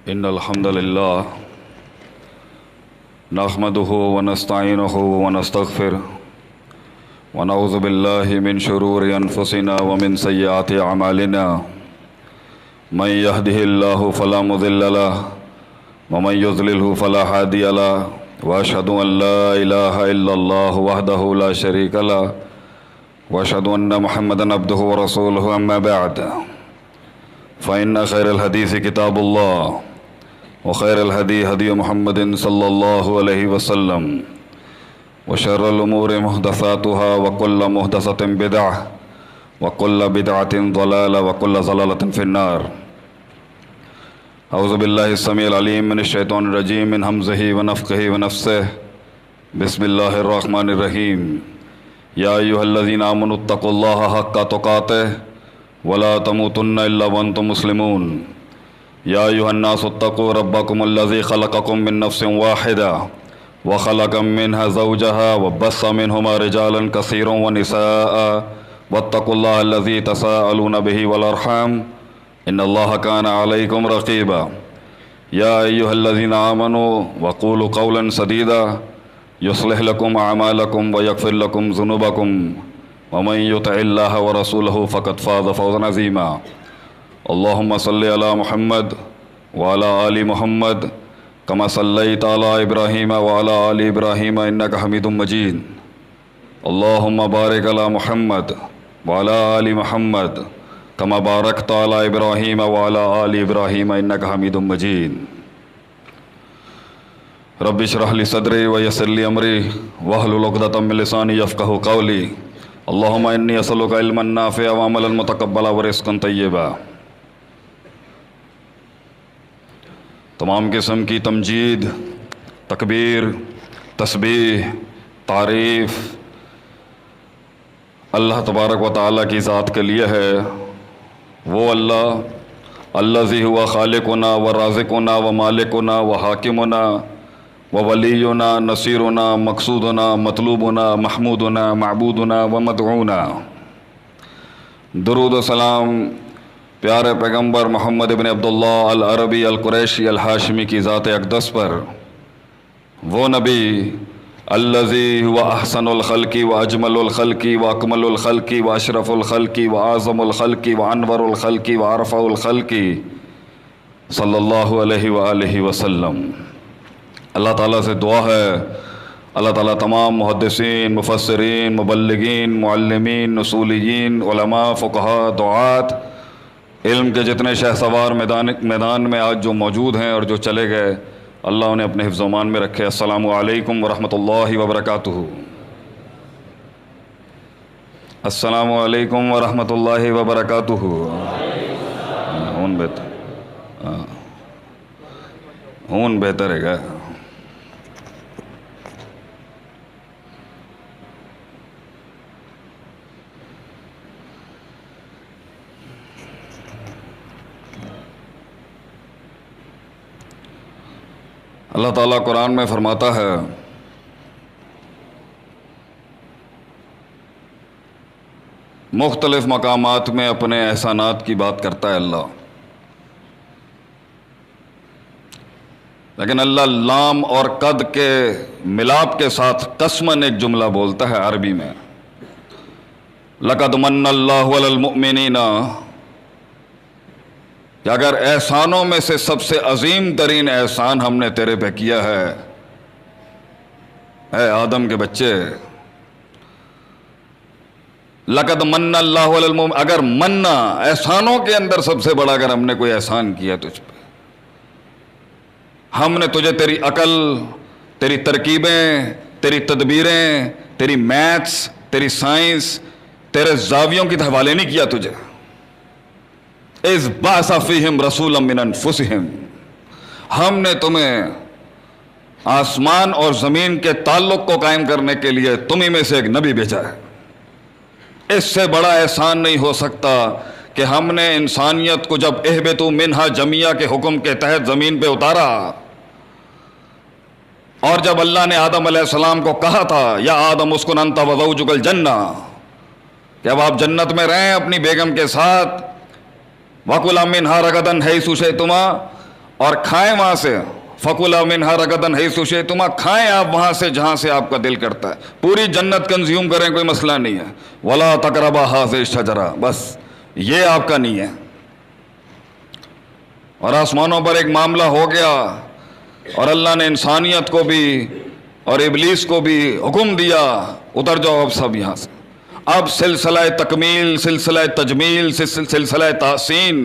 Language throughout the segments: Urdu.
إن الحمد لله نحمده ونستعينه ونستغفره ونعوذ بالله من شرور أنفسنا ومن سيئات أعمالنا من يهده الله فلا مضل له ومن يضلله فلا هادي له وأشهد أن لا إله إلا الله وحده لا شريك له وأشهد أن محمدا عبده ورسوله أما بعد فإن خير الحديث كتاب الله وخير الهدي هدي محمد صلى الله عليه وسلم وشر الأمور محدثاتها وكل محدثة بدعة وكل بدعة ضلالة وكل ضلالة في النار. أعوذ بالله السميع العليم من الشيطان الرجيم من همزه ونفخه ونفثه. بسم الله الرحمن الرحيم. يا أيها الذين آمنوا اتقوا الله حق تقاته ولا تموتن إلا وأنتم مسلمون. يا أيها الناس اتقوا ربكم الذي خلقكم من نفس واحدة وخلق منها زوجها وبث منهما رجالا كثيرا ونساء واتقوا الله الذي تساءلون به والأرحام إن الله كان عليكم رقيبا. يا أيها الذين آمنوا وقولوا قولا سديدا يصلح لكم أعمالكم ويغفر لكم ذنوبكم ومن يطع الله ورسوله فقد فاز فوزا عظيما. اللهم صل على محمد وعلى آل محمد كما صليت على إبراهيم وعلى آل إبراهيم إنك حميد مجيد. اللهم بارك على محمد وعلى آل محمد كما باركت على إبراهيم وعلى آل إبراهيم إنك حميد مجيد. رب اشرح لي صدري ويسر لي أمري واحلل عقدة من لساني يفقهوا قولي. اللهم إني أسألك علما نافعا وعملا متقبلا ورزقا طيبا. تمام قسم کی تمجید، تکبیر، تسبیح، تعریف اللہ تبارک و تعالیٰ کی ذات کے لیے ہے. وہ اللہ الذی ہوا خالقنا و رازقنا و مالکنا و حاکمنا و ولینا نصیرنا مقصودنا مطلوبنا محمودنا معبودنا و مدعونا. درود و سلام پیارے پیغمبر محمد بن عبداللہ العربی القریشی الہاشمی کی ذات اقدس پر، وہ نبی الذی هو احسن الخلق و اجمل الخلق و اکمل الخلق و اشرف الخلق و اعظم الخلق و انور الخلق و ارفع الخلق صلی اللہ علیہ وآلہ وسلم. اللہ تعالیٰ سے دعا ہے اللہ تعالیٰ تمام محدثین، مفسرین، مبلغین، معلمین، اصولیین، علماء، فقہاء، دعات، علم کے جتنے شہ سوار میدان میں آج جو موجود ہیں اور جو چلے گئے، اللہ انہیں اپنے حفظ و امان میں رکھے. السلام علیکم ورحمۃ اللہ وبرکاتہ. السلام علیکم ورحمۃ اللہ وبرکاتہ. ہون بہتر ہے گا. اللہ تعالیٰ قرآن میں فرماتا ہے مختلف مقامات میں اپنے احسانات کی بات کرتا ہے اللہ، لیکن اللہ لام اور قد کے ملاپ کے ساتھ قسماً ایک جملہ بولتا ہے عربی میں. لقد من اللہ علی المؤمنین، کہ اگر احسانوں میں سے سب سے عظیم ترین احسان ہم نے تیرے پہ کیا ہے اے آدم کے بچے. لقد من اللہ علی المؤمنین، اگر مننا احسانوں کے اندر سب سے بڑا اگر ہم نے کوئی احسان کیا تجھ پہ، ہم نے تجھے تیری عقل، تیری ترکیبیں، تیری تدبیریں، تیری میتھس، تیری سائنس، تیرے زاویوں کی حوالے نہیں کیا تجھے. اذ بعث فیہم رسولا من انفسہم، ہم نے تمہیں آسمان اور زمین کے تعلق کو قائم کرنے کے لیے تمہیں میں سے ایک نبی بھیجا ہے. اس سے بڑا احسان نہیں ہو سکتا کہ ہم نے انسانیت کو جب اہبطوا منہا جمیعا کے حکم کے تحت زمین پہ اتارا، اور جب اللہ نے آدم علیہ السلام کو کہا تھا یا آدم اسکن انت وزوجک الجنہ، کہ اب آپ جنت میں رہیں اپنی بیگم کے ساتھ، وَكُلَا مِنْهَا رَغَدًا حَيْثُ شِئْتُمَا، اور کھائیں وہاں سے، فَكُلَا مِنْهَا رَغَدًا حَيْثُ شِئْتُمَا، کھائیں آپ وہاں سے جہاں سے آپ کا دل کرتا ہے، پوری جنت کنزیوم کریں، کوئی مسئلہ نہیں ہے. وَلَا تَقْرَبَا هَٰذِهِ الشَّجَرَةَ، بس یہ آپ کا نہیں ہے. اور آسمانوں پر ایک معاملہ ہو گیا اور اللہ نے انسانیت کو بھی اور ابلیس کو بھی حکم دیا اتر جاؤ اب سب یہاں سے. اب سلسلہ تکمیل، سلسلہ تجمیل، سلسلہ تحسین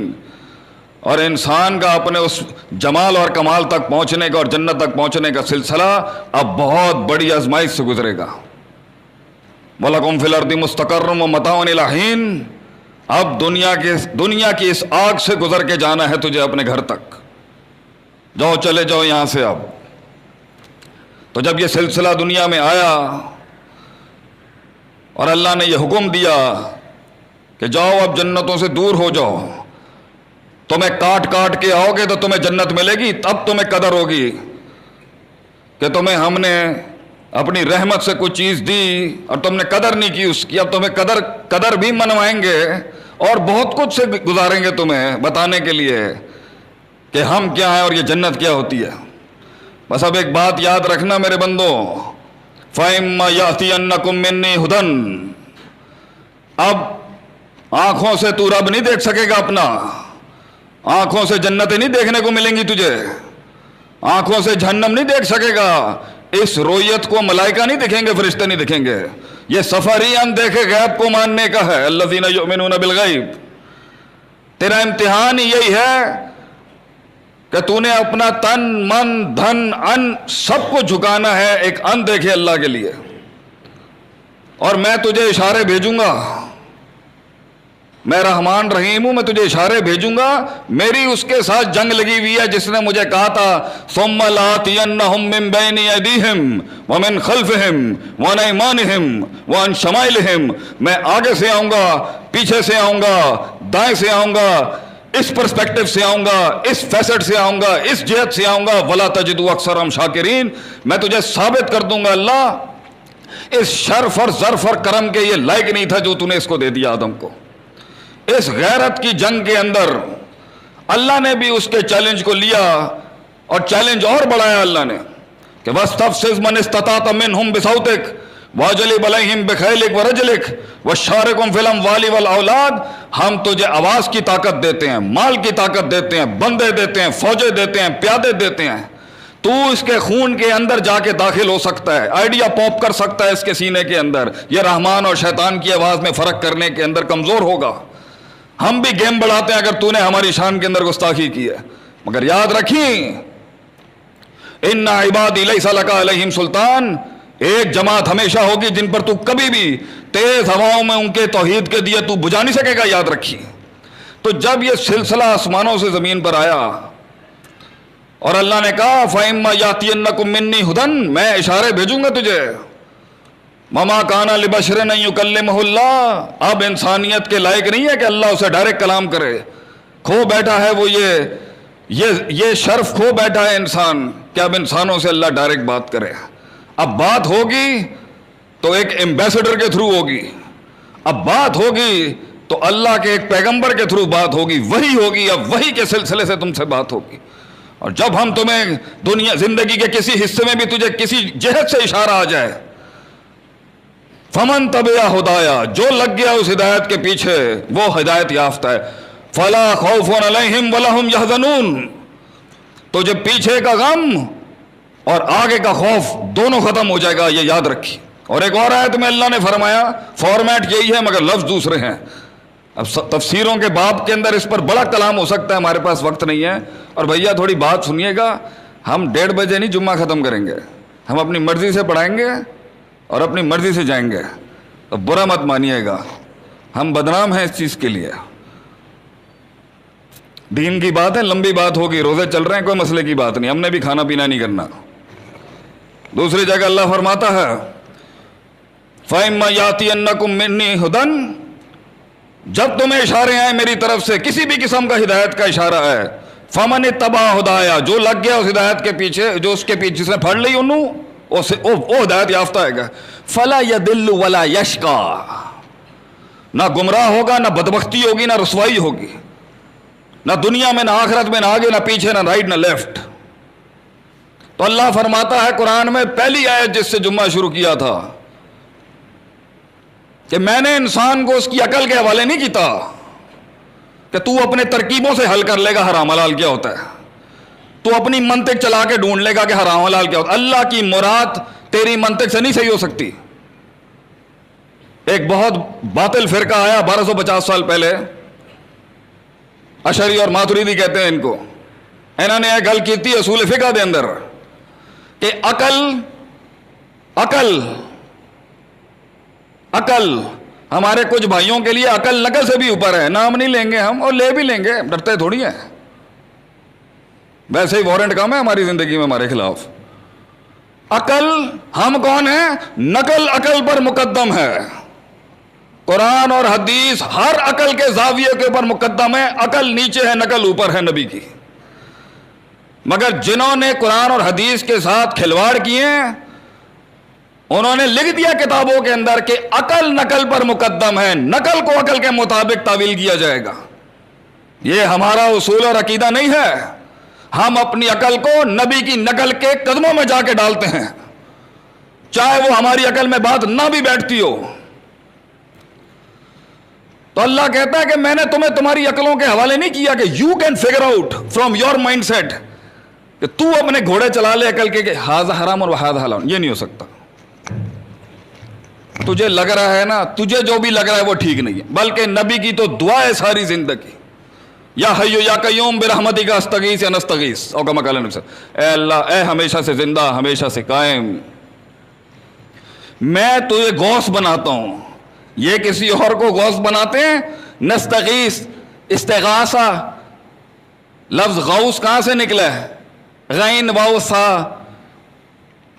اور انسان کا اپنے اس جمال اور کمال تک پہنچنے کا اور جنت تک پہنچنے کا سلسلہ اب بہت بڑی آزمائش سے گزرے گا. وَلَكُمْ فِي الْأَرْضِ مُسْتَقَرٌّ وَمَتَاعٌ إِلَىٰ حِينٍ. اب دنیا کی اس آگ سے گزر کے جانا ہے تجھے اپنے گھر تک. جاؤ چلے جاؤ یہاں سے اب. تو جب یہ سلسلہ دنیا میں آیا اور اللہ نے یہ حکم دیا کہ جاؤ اب جنتوں سے دور ہو جاؤ، تمہیں کاٹ کاٹ کے آؤ گے تو تمہیں جنت ملے گی، تب تمہیں قدر ہوگی کہ تمہیں ہم نے اپنی رحمت سے کوئی چیز دی اور تم نے قدر نہیں کی اس کی. اب تمہیں قدر بھی منوائیں گے اور بہت کچھ سے گزاریں گے تمہیں بتانے کے لیے کہ ہم کیا ہیں اور یہ جنت کیا ہوتی ہے. بس اب ایک بات یاد رکھنا میرے بندو، فَإِمَّا يَأْتِيَنَّكُم مِّنِّي هُدًى. اب آنکھوں سے تو رب نہیں دیکھ سکے گا اپنا، آنکھوں سے جنتیں نہیں دیکھنے کو ملیں گی تجھے، آنکھوں سے جہنم نہیں دیکھ سکے گا. اس رویت کو ملائکہ نہیں دیکھیں گے، فرشتے نہیں دیکھیں گے. یہ سفر ہی ہم دیکھے غیب کو ماننے کا ہے. الذین یؤمنون بالغیب. تیرا امتحان ہی یہی ہے کہ تو نے اپنا تن من دھن ان سب کو جھکانا ہے ایک ان دیکھے اللہ کے لیے. اور میں تجھے اشارے بھیجوں گا، میں رحمان رحیم ہوں، میں تجھے اشارے بھیجوں گا. میری اس کے ساتھ جنگ لگی ہوئی ہے جس نے مجھے کہا تھا ثُمَّ لَآتِيَنَّهُم مِّن بَيْنِ أَيْدِيهِمْ وَمِنْ خَلْفِهِمْ وَعَنْ أَيْمَانِهِمْ وَعَنْ شَمَائِلِهِمْ. میں آگے سے آؤں گا، پیچھے سے آؤں گا، دائیں سے آؤں گا، اس پرسپیکٹو سے آؤں گا، اس فیسٹ سے آؤں گا، اس جہت سے آؤں گا. وَلَا تَجِدُ أَكْثَرَهُمْ شَاكِرِينَ. میں تجھے ثابت کر دوں گا اللہ اس شرف اور ظرف اور کرم کے یہ لائق نہیں تھا جو تو نے اس کو دے دیا آدم کو. اس غیرت کی جنگ کے اندر اللہ نے بھی اس کے چیلنج کو لیا اور چیلنج اور بڑھایا اللہ نے کہ وَاسْتَفْزِزْ مَنِ اسْتَطَعْتَ مِنْهُمْ بِصَوْتِكَ وَأَجْلِبْ عَلَيْهِمْ بِخَيْلِكَ وَرَجْلِكَ وَشَارِكْهُمْ فِي الْأَمْوَالِ وَالْأَوْلَادِ. ہم تجھے آواز کی طاقت دیتے ہیں، مال کی طاقت دیتے ہیں، بندے دیتے ہیں، فوجیں دیتے ہیں، پیادے دیتے ہیں. تو اس کے خون کے اندر جا کے داخل ہو سکتا ہے، آئیڈیا پاپ کر سکتا ہے اس کے سینے کے اندر. یہ رحمان اور شیطان کی آواز میں فرق کرنے کے اندر کمزور ہوگا. ہم بھی گیم بڑھاتے ہیں اگر تو نے ہماری شان کے اندر گستاخی کی ہے. مگر یاد رکھیں ان عبادی لیس لک علیہم سلطان. ایک جماعت ہمیشہ ہوگی جن پر تو کبھی بھی تیز ہواؤں میں ان کے توحید کے دیے تو بجھا نہیں سکے گا. یاد رکھیں. تو جب یہ سلسلہ آسمانوں سے زمین پر آیا اور اللہ نے کہا فَإِمَّا يَأْتِيَنَّكُم مِّنِّي هُدًى، میں اشارے بھیجوں گا تجھے. مَمَا كَانَ لِبَشَرٍ أَن يُكَلِّمَهُ اللَّهُ. اب انسانیت کے لائق نہیں ہے کہ اللہ اسے ڈائریکٹ کلام کرے. کھو بیٹھا ہے وہ یہ شرف کھو بیٹھا ہے انسان کہ اب انسانوں سے اللہ ڈائریکٹ بات کرے. اب بات ہوگی تو ایک ایمبیسڈر کے تھرو ہوگی، اب بات ہوگی تو اللہ کے ایک پیغمبر کے تھرو بات ہوگی، وہی ہوگی. اب وہی کے سلسلے سے تم سے بات ہوگی. اور جب ہم تمہیں زندگی کے کسی حصے میں بھی تجھے کسی جہت سے اشارہ آ جائے فمن تبع ہدایا، جو لگ گیا اس ہدایت کے پیچھے وہ ہدایت یافتہ ہے. فلا خوف علیہم ولا هم يحزنون. تو جب پیچھے کا غم اور آگے کا خوف دونوں ختم ہو جائے گا، یہ یاد رکھی. اور ایک اور آیت میں اللہ نے فرمایا فارمیٹ یہی ہے مگر لفظ دوسرے ہیں. اب تفسیروں کے باب کے اندر اس پر بڑا کلام ہو سکتا ہے، ہمارے پاس وقت نہیں ہے. اور بھیا تھوڑی بات سنیے گا، ہم 1:30 بجے نہیں جمعہ ختم کریں گے، ہم اپنی مرضی سے پڑھائیں گے اور اپنی مرضی سے جائیں گے. تو برا مت مانیے گا، ہم بدنام ہیں اس چیز کے لیے. دین کی بات ہے، لمبی بات ہوگی، روزے چل رہے ہیں، کوئی مسئلے کی بات نہیں، ہم نے بھی کھانا پینا نہیں کرنا. دوسری جگہ اللہ فرماتا ہے فَإِمَّا يَأْتِيَنَّكُم مِّنِّي هُدًى. جب تمہیں اشارے آئیں میری طرف سے، کسی بھی قسم کا ہدایت کا اشارہ ہے، فَمَنِ اتَّبَعَ هُدَايَ، جو لگ گیا اس ہدایت کے پیچھے، جو اس کے پیچھے جس نے پڑھ لی انہوں وہ ہدایت یافتہ ہے گا. فَلَا يَضِلُّ وَلَا يَشْقَى. نہ گمراہ ہوگا، نہ بدبختی ہوگی، نہ رسوائی ہوگی. نہ دنیا میں، نہ آخرت میں، نہ آگے، نہ پیچھے، نہ رائٹ، نہ لیفٹ۔ تو اللہ فرماتا ہے قرآن میں پہلی آیت جس سے جمعہ شروع کیا تھا کہ میں نے انسان کو اس کی عقل کے حوالے نہیں کیتا کہ تو اپنے ترکیبوں سے حل کر لے گا حرام حلال کیا ہوتا ہے، تو اپنی منطق چلا کے ڈھونڈ لے گا کہ حرام حلال کیا ہوتا ہے۔ اللہ کی مراد تیری منطق سے نہیں صحیح ہو سکتی۔ ایک بہت باطل فرقہ آیا 1250 سال پہلے، اشعری اور ماتریدی کہتے ہیں ان کو، انہوں نے ایک گل کی تھی اصول فقہ دے اندر کہ عقل ہمارے کچھ بھائیوں کے لیے عقل نقل سے بھی اوپر ہے، نام نہیں لیں گے ہم اور لے بھی لیں گے، ڈرتے تھوڑی ہیں، ویسے ہی وارنٹ کام ہے ہماری زندگی میں ہمارے خلاف۔ عقل، ہم کون ہیں؟ نقل عقل پر مقدم ہے، قرآن اور حدیث ہر عقل کے زاویے کے اوپر مقدم ہے، عقل نیچے ہے، نقل اوپر ہے نبی کی۔ مگر جنہوں نے قرآن اور حدیث کے ساتھ کھلواڑ کیے ہیں انہوں نے لکھ دیا کتابوں کے اندر کہ عقل نقل پر مقدم ہے، نقل کو عقل کے مطابق تعویل کیا جائے گا۔ یہ ہمارا اصول اور عقیدہ نہیں ہے، ہم اپنی عقل کو نبی کی نقل کے قدموں میں جا کے ڈالتے ہیں، چاہے وہ ہماری عقل میں بات نہ بھی بیٹھتی ہو۔ تو اللہ کہتا ہے کہ میں نے تمہیں تمہاری عقلوں کے حوالے نہیں کیا کہ you can figure out from your mindset کہ تو اپنے گھوڑے چلا لے عقل کے کہ ہاذا حرام اور ہاذا حلال، یہ نہیں ہو سکتا۔ تجھے لگ رہا ہے نا، تجھے جو بھی لگ رہا ہے وہ ٹھیک نہیں ہے، بلکہ نبی کی تو دعا ہے ساری زندگی، یا حیو یا قیوم برحمتک استغیث یا نستغیث، اور کما قال نبی صلی اللہ علیہ وسلم، اے اللہ، اے ہمیشہ سے زندہ، ہمیشہ سے قائم، میں تجھے غوث بناتا ہوں۔ یہ کسی اور کو غوث بناتے ہیں؟ نستغیث، استغاثہ، لفظ غوث کہاں سے نکلا ہے؟ غین واو سا،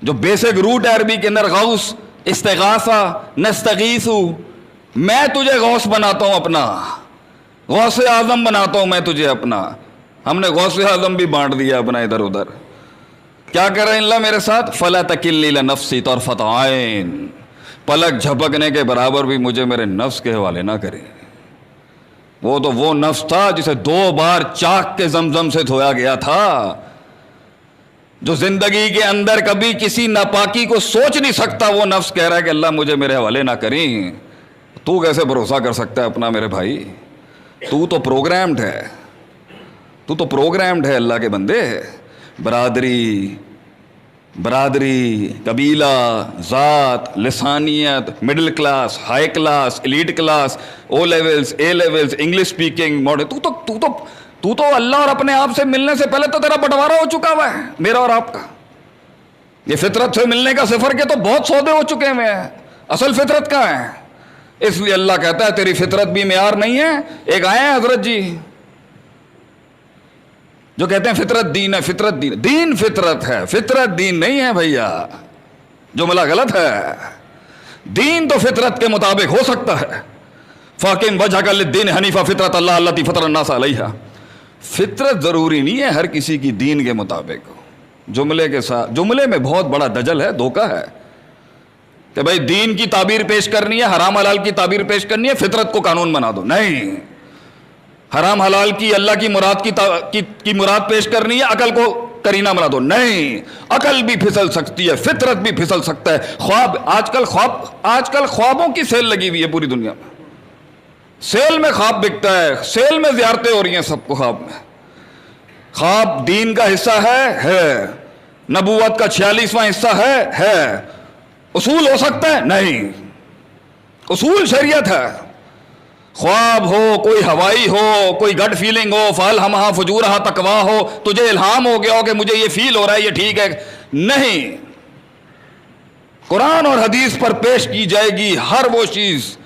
جو بیسک روٹ ہے عربی کے اندر، غوث، استغاثہ، نستغیثو، میں تجھے غوث بناتا ہوں اپنا، غوث اعظم بناتا ہوں میں تجھے اپنا۔ ہم نے غوث اعظم بھی بانٹ دیا اپنا ادھر ادھر۔ کیا کر رہے ہیں اللہ میرے ساتھ؟ فلا تکلنی الی نفسی طرفۃ عین، پلک جھپکنے کے برابر بھی مجھے میرے نفس کے حوالے نہ کرے۔ وہ تو وہ نفس تھا جسے 2 بار چاک کے زمزم سے دھویا گیا تھا، جو زندگی کے اندر کبھی کسی ناپاکی کو سوچ نہیں سکتا، وہ نفس کہہ رہا ہے کہ اللہ مجھے میرے حوالے نہ کریں۔ تو کیسے بھروسہ کر سکتا ہے اپنا میرے بھائی؟ تو تو پروگرامڈ ہے، تو تو پروگرامڈ ہے اللہ کے بندے۔ برادری، قبیلہ، ذات، لسانیت، middle class, high class, elite class, O levels, A levels, English speaking, modern, تو تو اللہ اور اپنے آپ سے ملنے سے پہلے تو تیرا بٹوارا ہو چکا ہوا ہے، میرا اور آپ کا۔ یہ فطرت سے ملنے کا سفر کے تو بہت سودے ہو چکے ہوئے ہیں، اصل فطرت کہاں ہے؟ اس لیے اللہ کہتا ہے تیری فطرت بھی معیار نہیں ہے۔ ایک آئے ہیں حضرت جی جو کہتے ہیں فطرت دین ہے، فطرت دین، دین فطرت ہے، فطرت دین نہیں ہے بھیا، جملہ غلط ہے۔ دین تو فطرت کے مطابق ہو سکتا ہے، فاقم وجہک للدین حنیفہ فطرت اللہ التی فطر الناس علیہا۔ فطرت ضروری نہیں ہے ہر کسی کی دین کے مطابق۔ جملے کے ساتھ، جملے میں بہت بڑا دجل ہے، دھوکہ ہے کہ بھائی دین کی تعبیر پیش کرنی ہے، حرام حلال کی تعبیر پیش کرنی ہے، فطرت کو قانون بنا دو۔ نہیں، حرام حلال کی اللہ کی مراد کی مراد پیش کرنی ہے، عقل کو کرینہ بنا دو۔ نہیں، عقل بھی پھسل سکتی ہے، فطرت بھی پھسل سکتا ہے۔ خواب، آج کل خوابوں کی سیل لگی ہوئی ہے پوری دنیا میں، سیل میں خواب بکتا ہے، سیل میں زیارتیں ہو رہی ہیں سب کو خواب میں۔ خواب دین کا حصہ ہے، نبوت کا 46واں حصہ ہے۔ اصول ہو سکتا ہے؟ نہیں، اصول شریعت ہے۔ خواب ہو، کوئی ہوائی ہو، کوئی گٹ فیلنگ ہو، فالہمہا فجورہا تقوا ہو، تجھے الہام ہو گیا ہو کہ مجھے یہ فیل ہو رہا ہے یہ ٹھیک ہے، نہیں، قرآن اور حدیث پر پیش کی جائے گی ہر وہ چیز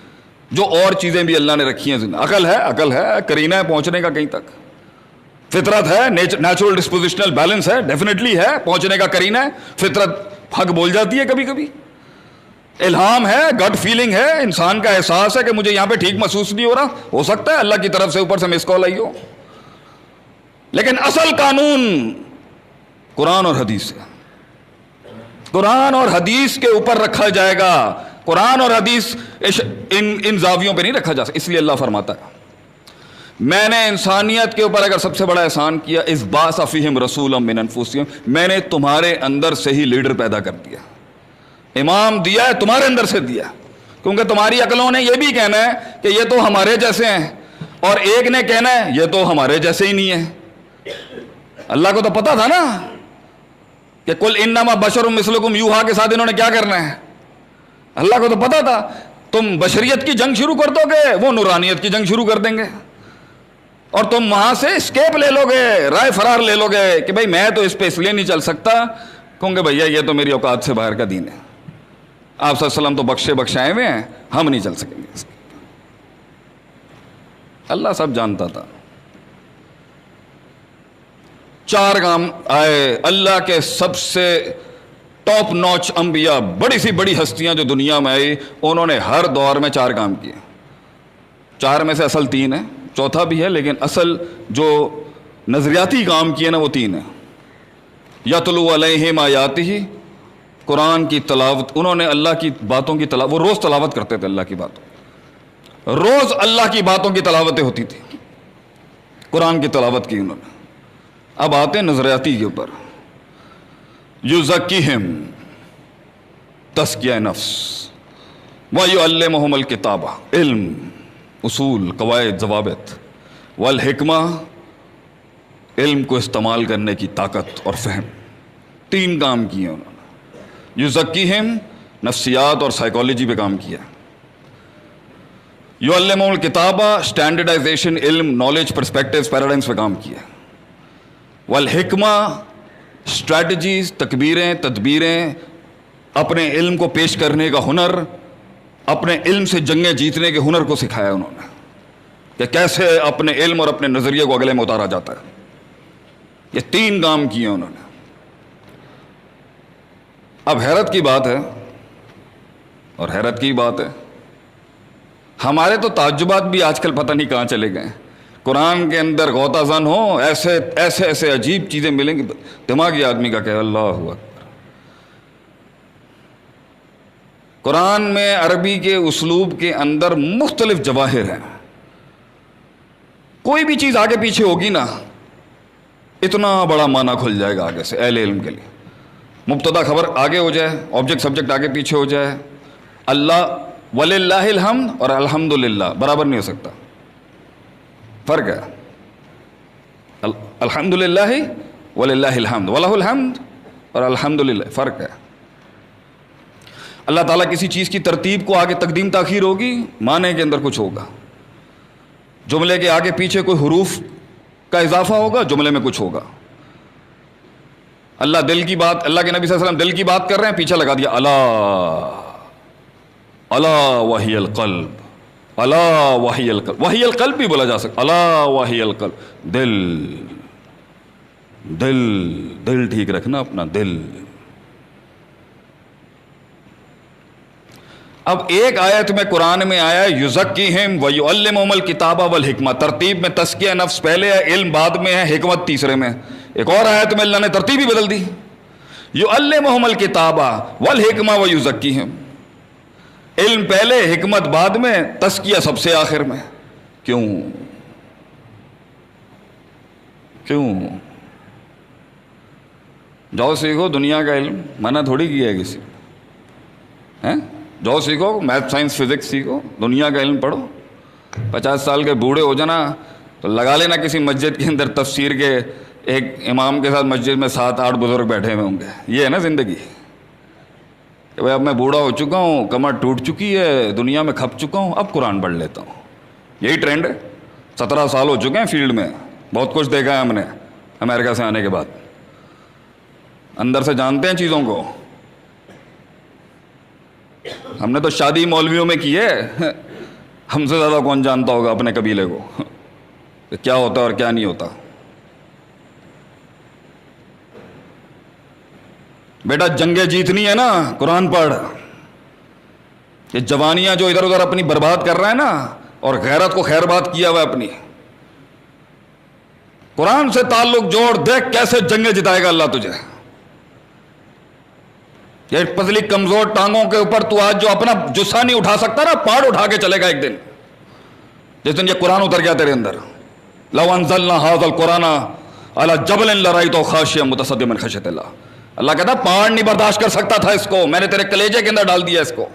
جو اور چیزیں بھی اللہ نے رکھی ہیں۔ عقل ہے، کرینہ ہے پہنچنے کا کہیں تک، فطرت ہے، نیچرل ڈسپوزیشنل بیلنس ہے، ڈیفینیٹلی ہے پہنچنے کا کرینہ ہے۔ فطرت حق بول جاتی ہے کبھی کبھی، الہام ہے، گٹ فیلنگ ہے، انسان کا احساس ہے کہ مجھے یہاں پہ ٹھیک محسوس نہیں ہو رہا، ہو سکتا ہے اللہ کی طرف سے اوپر سے مس کال آئی ہو، لیکن اصل قانون قرآن اور حدیث ہے، قرآن اور حدیث کے اوپر رکھا جائے گا۔ قرآن اور حدیث ان زاویوں پہ نہیں رکھا جا سکتا۔ اس لیے اللہ فرماتا ہے میں نے انسانیت کے اوپر اگر سب سے بڑا احسان کیا، اذ بعث فیہم رسولا من انفسہم، میں نے تمہارے اندر سے ہی لیڈر پیدا کر دیا، امام دیا ہے تمہارے اندر سے دیا، کیونکہ تمہاری عقلوں نے یہ بھی کہنا ہے کہ یہ تو ہمارے جیسے ہیں، اور ایک نے کہنا ہے یہ تو ہمارے جیسے ہی نہیں ہے۔ اللہ کو تو پتا تھا نا کہ قل انما بشر مثلکم یوحا کے ساتھ انہوں نے کیا کرنا ہے، اللہ کو تو پتا تھا تم بشریت کی جنگ شروع کر دو گے، وہ نورانیت کی جنگ شروع کر دیں گے، اور تم وہاں سے اسکیپ لے لو گے، رائے فرار لے لو گے کہ بھائی میں تو اس پہ اس لیے نہیں چل سکتا کیونکہ بھیا یہ تو میری اوقات سے باہر کا دین ہے، آپ صلی اللہ علیہ وسلم تو بخشے بخشائے ہوئے ہیں، ہم نہیں چل سکیں گے اس کے۔ اللہ سب جانتا تھا۔ 4 کام آئے اللہ کے سب سے ٹاپ نوچ انبیاء، بڑی سی بڑی ہستیاں جو دنیا میں آئی، انہوں نے ہر دور میں 4 کام کیے۔ 4 میں سے اصل 3 ہے، چوتھا بھی ہے لیکن اصل جو نظریاتی کام کیے نا وہ 3 ہیں۔ یتلو علیہم آیاتہ، قرآن کی تلاوت، انہوں نے اللہ کی باتوں کی تلاوت، وہ روز تلاوت کرتے تھے اللہ کی باتوں، روز اللہ کی باتوں کی تلاوتیں ہوتی تھی، قرآن کی تلاوت کی انہوں نے۔ اب آتے ہیں نظریاتی کے اوپر۔ یزکیہم، تزکیہ نفس، ویعلمہم الکتابہ، علم، اصول، قواعد، ضوابط، والحکمہ، علم کو استعمال کرنے کی طاقت اور فہم۔ 3 کام کیے انہوں نے۔ یزکیہم، نفسیات اور سائیکالوجی پہ کام کیا۔ یعلمہم الکتابہ، اسٹینڈرڈائزیشن، علم، نالج، پرسپیکٹیوز، پیراڈائمز پہ کام کیا۔ والحکمہ، اسٹریٹجیز، تدبیریں، اپنے علم کو پیش کرنے کا ہنر، اپنے علم سے جنگیں جیتنے کے ہنر کو سکھایا انہوں نے کہ کیسے اپنے علم اور اپنے نظریے کو اگلے میں اتارا جاتا ہے۔ یہ 3 کام کیے انہوں نے۔ اب حیرت کی بات ہے، اور حیرت کی بات ہے، ہمارے تو تعجبات بھی آج کل پتہ نہیں کہاں چلے گئے۔ قرآن کے اندر غوطہ زن ہو، ایسے عجیب چیزیں ملیں گی، دماغی آدمی کا کہ اللہ اکبر۔ قرآن میں عربی کے اسلوب کے اندر مختلف جواہر ہیں، کوئی بھی چیز آگے پیچھے ہوگی نا اتنا بڑا معنی کھل جائے گا آگے سے اہل علم کے لیے۔ مبتدا خبر آگے ہو جائے، آبجیکٹ سبجیکٹ آگے پیچھے ہو جائے، اللہ وللہ الحمد اور الحمدللہ برابر نہیں ہو سکتا، فرق ہے۔ الحمدللہ وللہ الحمد، ولہ الحمد اور الحمدللہ فرق ہے۔ اللہ تعالیٰ کسی چیز کی ترتیب کو آگے تقدیم تاخیر ہوگی، معنی کے اندر کچھ ہوگا، جملے کے آگے پیچھے کوئی حروف کا اضافہ ہوگا، جملے میں کچھ ہوگا۔ اللہ دل کی بات، اللہ کے نبی صلی اللہ علیہ وسلم دل کی بات کر رہے ہیں، پیچھے لگا دیا الا وحی القلب، الا وحی القلب، وحی القلب بھی بولا جا سکتا، الا وحی القلب، دل ٹھیک رکھنا اپنا دل۔ اب ایک آیت میں قرآن میں آیا یزکیہم ویعلمہم الکتاب والحکمہ، ترتیب میں تزکیہ نفس پہلے ہے، علم بعد میں ہے، حکمت تیسرے میں۔ ایک اور آیت میں اللہ نے ترتیب ہی بدل دی، یعلمہم الکتاب والحکمہ ویزکیہم، علم پہلے، حکمت بعد میں، تزکیہ سب سے آخر میں۔ کیوں؟ جاؤ سیکھو دنیا کا علم، منع تھوڑی کیا ہے کسی ہیں، جاؤ سیکھو میتھ سائنس فزکس سیکھو، دنیا کا علم پڑھو۔ 50 سال کے بوڑھے ہو جانا تو لگا لینا کسی مسجد کے اندر تفسیر کے ایک امام کے ساتھ مسجد میں 7-8 بزرگ بیٹھے ہوئے ہوں گے۔ یہ ہے نا زندگی کہ بھائی اب میں بوڑھا ہو چکا ہوں، کمر ٹوٹ چکی ہے، دنیا میں کھپ چکا ہوں، اب قرآن پڑھ لیتا ہوں۔ یہی ٹرینڈ ہے۔ 17 سال ہو چکے ہیں فیلڈ میں، بہت کچھ دیکھا ہے ہم نے امریکہ سے آنے کے بعد، اندر سے جانتے ہیں چیزوں کو۔ ہم نے تو شادی مولویوں میں کی ہے، ہم سے زیادہ کون جانتا ہوگا اپنے قبیلے کو کہ کیا ہوتا ہے اور کیا نہیں ہوتا۔ بیٹا جنگیں جیتنی ہے نا، قرآن پڑھ۔ یہ جوانیاں جو ادھر ادھر اپنی برباد کر رہا ہے نا، اور غیرت کو خیر بات کیا ہوا ہے اپنی، قرآن سے تعلق جوڑ، دیکھ کیسے جنگیں جتائے گا اللہ تجھے۔ یہ پتلی کمزور ٹانگوں کے اوپر تو آج جو اپنا جسا نہیں اٹھا سکتا نا، پہاڑ اٹھا کے چلے گا ایک دن، جس دن یہ قرآن اتر گیا تیرے اندر۔ لو انزلنا هذا القرآن على جبل لرأيته خاشعا متصدعا من خشیۃ اللہ. اللہ کہتا ہے پہاڑ نہیں برداشت کر سکتا تھا اس کو، میں نے تیرے کلیجے کے اندر ڈال دیا اس کو،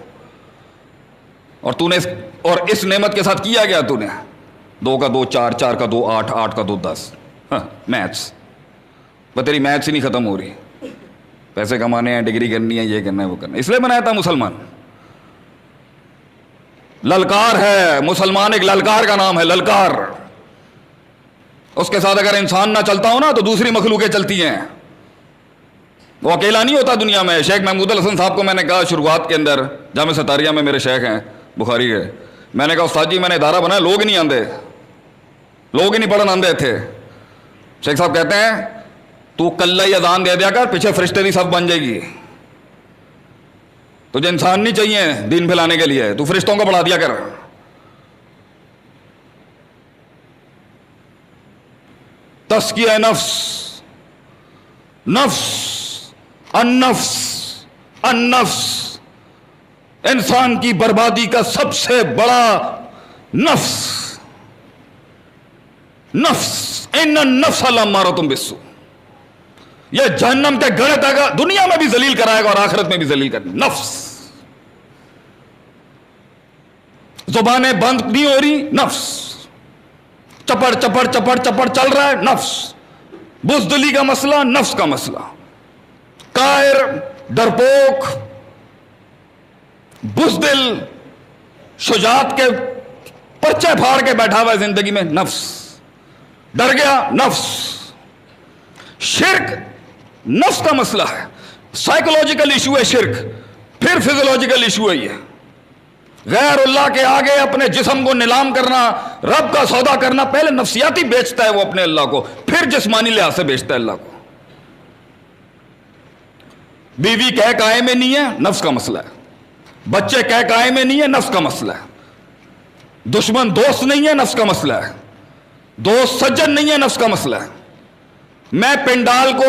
اور تو نے اور اس نعمت کے ساتھ کیا گیا تو نے 2 کا 2 4، 4 کا 2 8، 8 کا 2 10. میتھس بس تیری میتھس ہی نہیں ختم ہو رہی. پیسے کمانے ہیں، ڈگری کرنی ہے، یہ کرنا ہے وہ کرنا ہے. اس لیے بنایا تھا مسلمان. للکار ہے مسلمان، ایک للکار کا نام ہے، للکار. اس کے ساتھ اگر انسان نہ چلتا ہو نا تو دوسری مخلوقیں چلتی ہیں. وہ اکیلا نہیں ہوتا دنیا میں. شیخ محمود الحسن صاحب کو میں نے کہا شروعات کے اندر، جامعہ ستاریہ میں میرے شیخ ہیں بخاری کے، میں نے کہا استاد جی میں نے ادارہ بنایا، لوگ نہیں آندے، لوگ ہی نہیں پڑھن آندے تھے. شیخ صاحب کہتے ہیں تو کل ہی اذان دے دیا کر، پیچھے فرشتے کی صف بن جائے گی. تجھے انسان نہیں چاہیے دین پھیلانے کے لیے، تو فرشتوں کو پڑھا دیا کر. تزکیہ نفس، نفس، النفس، النفس، انسان کی بربادی کا سب سے بڑا نفس، نفس. ان النفس لامارۃ بالسوء. یہ جہنم کے گڑھے تک دنیا میں بھی ذلیل کرائے گا اور آخرت میں بھی ذلیل کرے گا. نفس. زبانیں بند نہیں ہو رہی، نفس. چپڑ چپڑ چپڑ چپڑ چل رہا ہے، نفس. بزدلی کا مسئلہ، نفس کا مسئلہ. قاہر، ڈرپوک، بزدل، شجاعت کے پرچے پھاڑ کے بیٹھا ہوا ہے زندگی میں، نفس. ڈر گیا، نفس. شرک نفس کا مسئلہ ہے. سائیکولوجیکل ایشو ہے شرک، پھر فزیولوجیکل ایشو ہے. یہ غیر اللہ کے آگے اپنے جسم کو نیلام کرنا، رب کا سودا کرنا. پہلے نفسیاتی بیچتا ہے وہ اپنے اللہ کو، پھر جسمانی لحاظ سے بیچتا ہے اللہ کو. بیوی کہہ کائے میں نہیں ہے، نفس کا مسئلہ ہے. بچے کہہ کائے میں نہیں ہے، نفس کا مسئلہ ہے. دشمن دوست نہیں ہے، نفس کا مسئلہ ہے. دوست سجن نہیں ہے، نفس کا مسئلہ ہے. میں پنڈال کو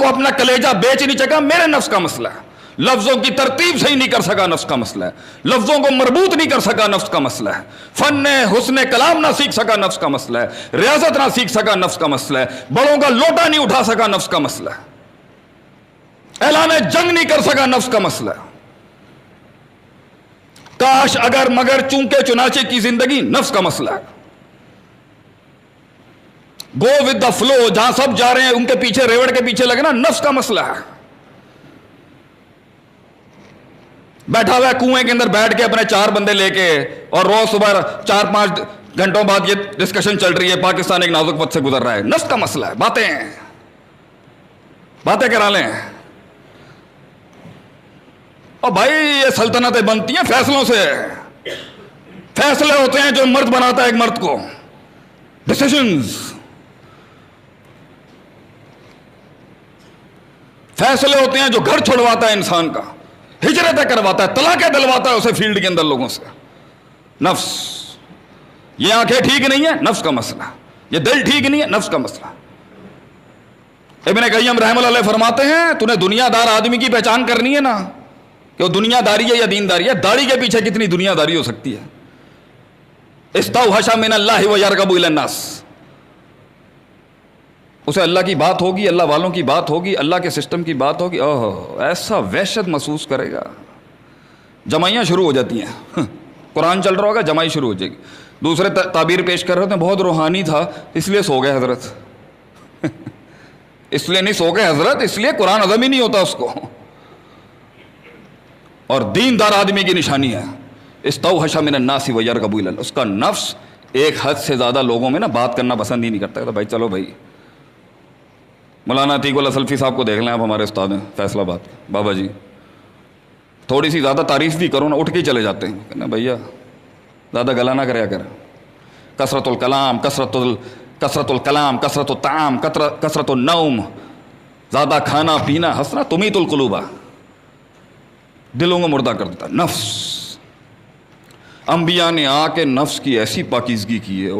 اپنا کلیجہ بیچ نہیں سکا، میرے نفس کا مسئلہ ہے. لفظوں کی ترتیب صحیح نہیں کر سکا، نفس کا مسئلہ ہے. لفظوں کو مربوط نہیں کر سکا، نفس کا مسئلہ ہے. فن حسن کلام نہ سیکھ سکا، نفس کا مسئلہ ہے. ریاضت نہ سیکھ سکا، نفس کا مسئلہ ہے. بڑوں کا لوٹا نہیں اٹھا سکا، نفس کا مسئلہ ہے. اعلان جنگ نہیں کر سکا، نفس کا مسئلہ ہے. کاش اگر مگر چونکہ چنانچہ کی زندگی، نفس کا مسئلہ ہے. گو ود دا فلو، جہاں سب جا رہے ہیں ان کے پیچھے، ریوڑ کے پیچھے لگنا، نفس کا مسئلہ ہے. بیٹھا ہوا ہے کنویں کے اندر بیٹھ کے اپنے 4 بندے لے کے، اور روز صبح 4-5 گھنٹوں بعد یہ ڈسکشن چل رہی ہے، پاکستان ایک نازک وقت سے گزر رہا ہے. نفس کا مسئلہ ہے. باتیں کرا لیں. اور بھائی یہ سلطنتیں بنتی ہیں فیصلوں سے. فیصلے ہوتے ہیں جو مرد بناتا ہے ایک مرد کو، ڈیسیژنز. فیصلے ہوتے ہیں جو گھر چھوڑواتا ہے انسان کا، ہجرتیں کرواتا ہے، طلاقیں دلواتا ہے اسے فیلڈ کے اندر لوگوں سے. نفس. یہ آنکھیں ٹھیک نہیں ہیں، نفس کا مسئلہ. یہ دل ٹھیک نہیں ہے، نفس کا مسئلہ. ابن قیم رحمہ اللہ علیہ فرماتے ہیں تو نے دنیا دار آدمی کی پہچان کرنی ہے نا کہ وہ دنیا داری ہے یا دین داری ہے. داڑھی کے پیچھے کتنی دنیا داری ہو سکتی ہے. استوحش من اللہ ویرغب الی الناس. اسے اللہ کی بات ہوگی، اللہ والوں کی بات ہوگی، اللہ کے سسٹم کی بات ہوگی، ایسا وحشت محسوس کرے گا. جمائیاں شروع ہو جاتی ہیں. قرآن چل رہا ہوگا، جمائی شروع ہو جائے گی. دوسرے تعبیر پیش کر رہے ہوتے ہیں، بہت روحانی تھا اس لیے سو گئے حضرت. اس لیے نہیں سو گئے حضرت، اس لیے قرآن ہضم ہی نہیں ہوتا اس کو. اور دیندار آدمی کی نشانی ہے استوحش من الناس ویرغب الی اللہ. اس کا نفس ایک حد سے زیادہ لوگوں میں نا بات کرنا پسند ہی نہیں کرتا. تو بھائی چلو بھائی، مولانا عتیق اللہ سلفی صاحب کو دیکھ لیں، آپ ہمارے استاد ہیں فیصل آباد، بابا جی. تھوڑی سی زیادہ تعریف بھی کرو نا، اٹھ کے ہی چلے جاتے ہیں. کہنا بھیا زیادہ گلا نہ کریا کر. کثرت الکلام، کثرت الکلام، کثرت الطعام، کثرت النوم، زیادہ کھانا پینا، ہنسنا تمیت القلوب، دلوں کو مردہ کر دیتا. نفس. انبیاء نے آ کے نفس کی ایسی پاکیزگی کی ہے.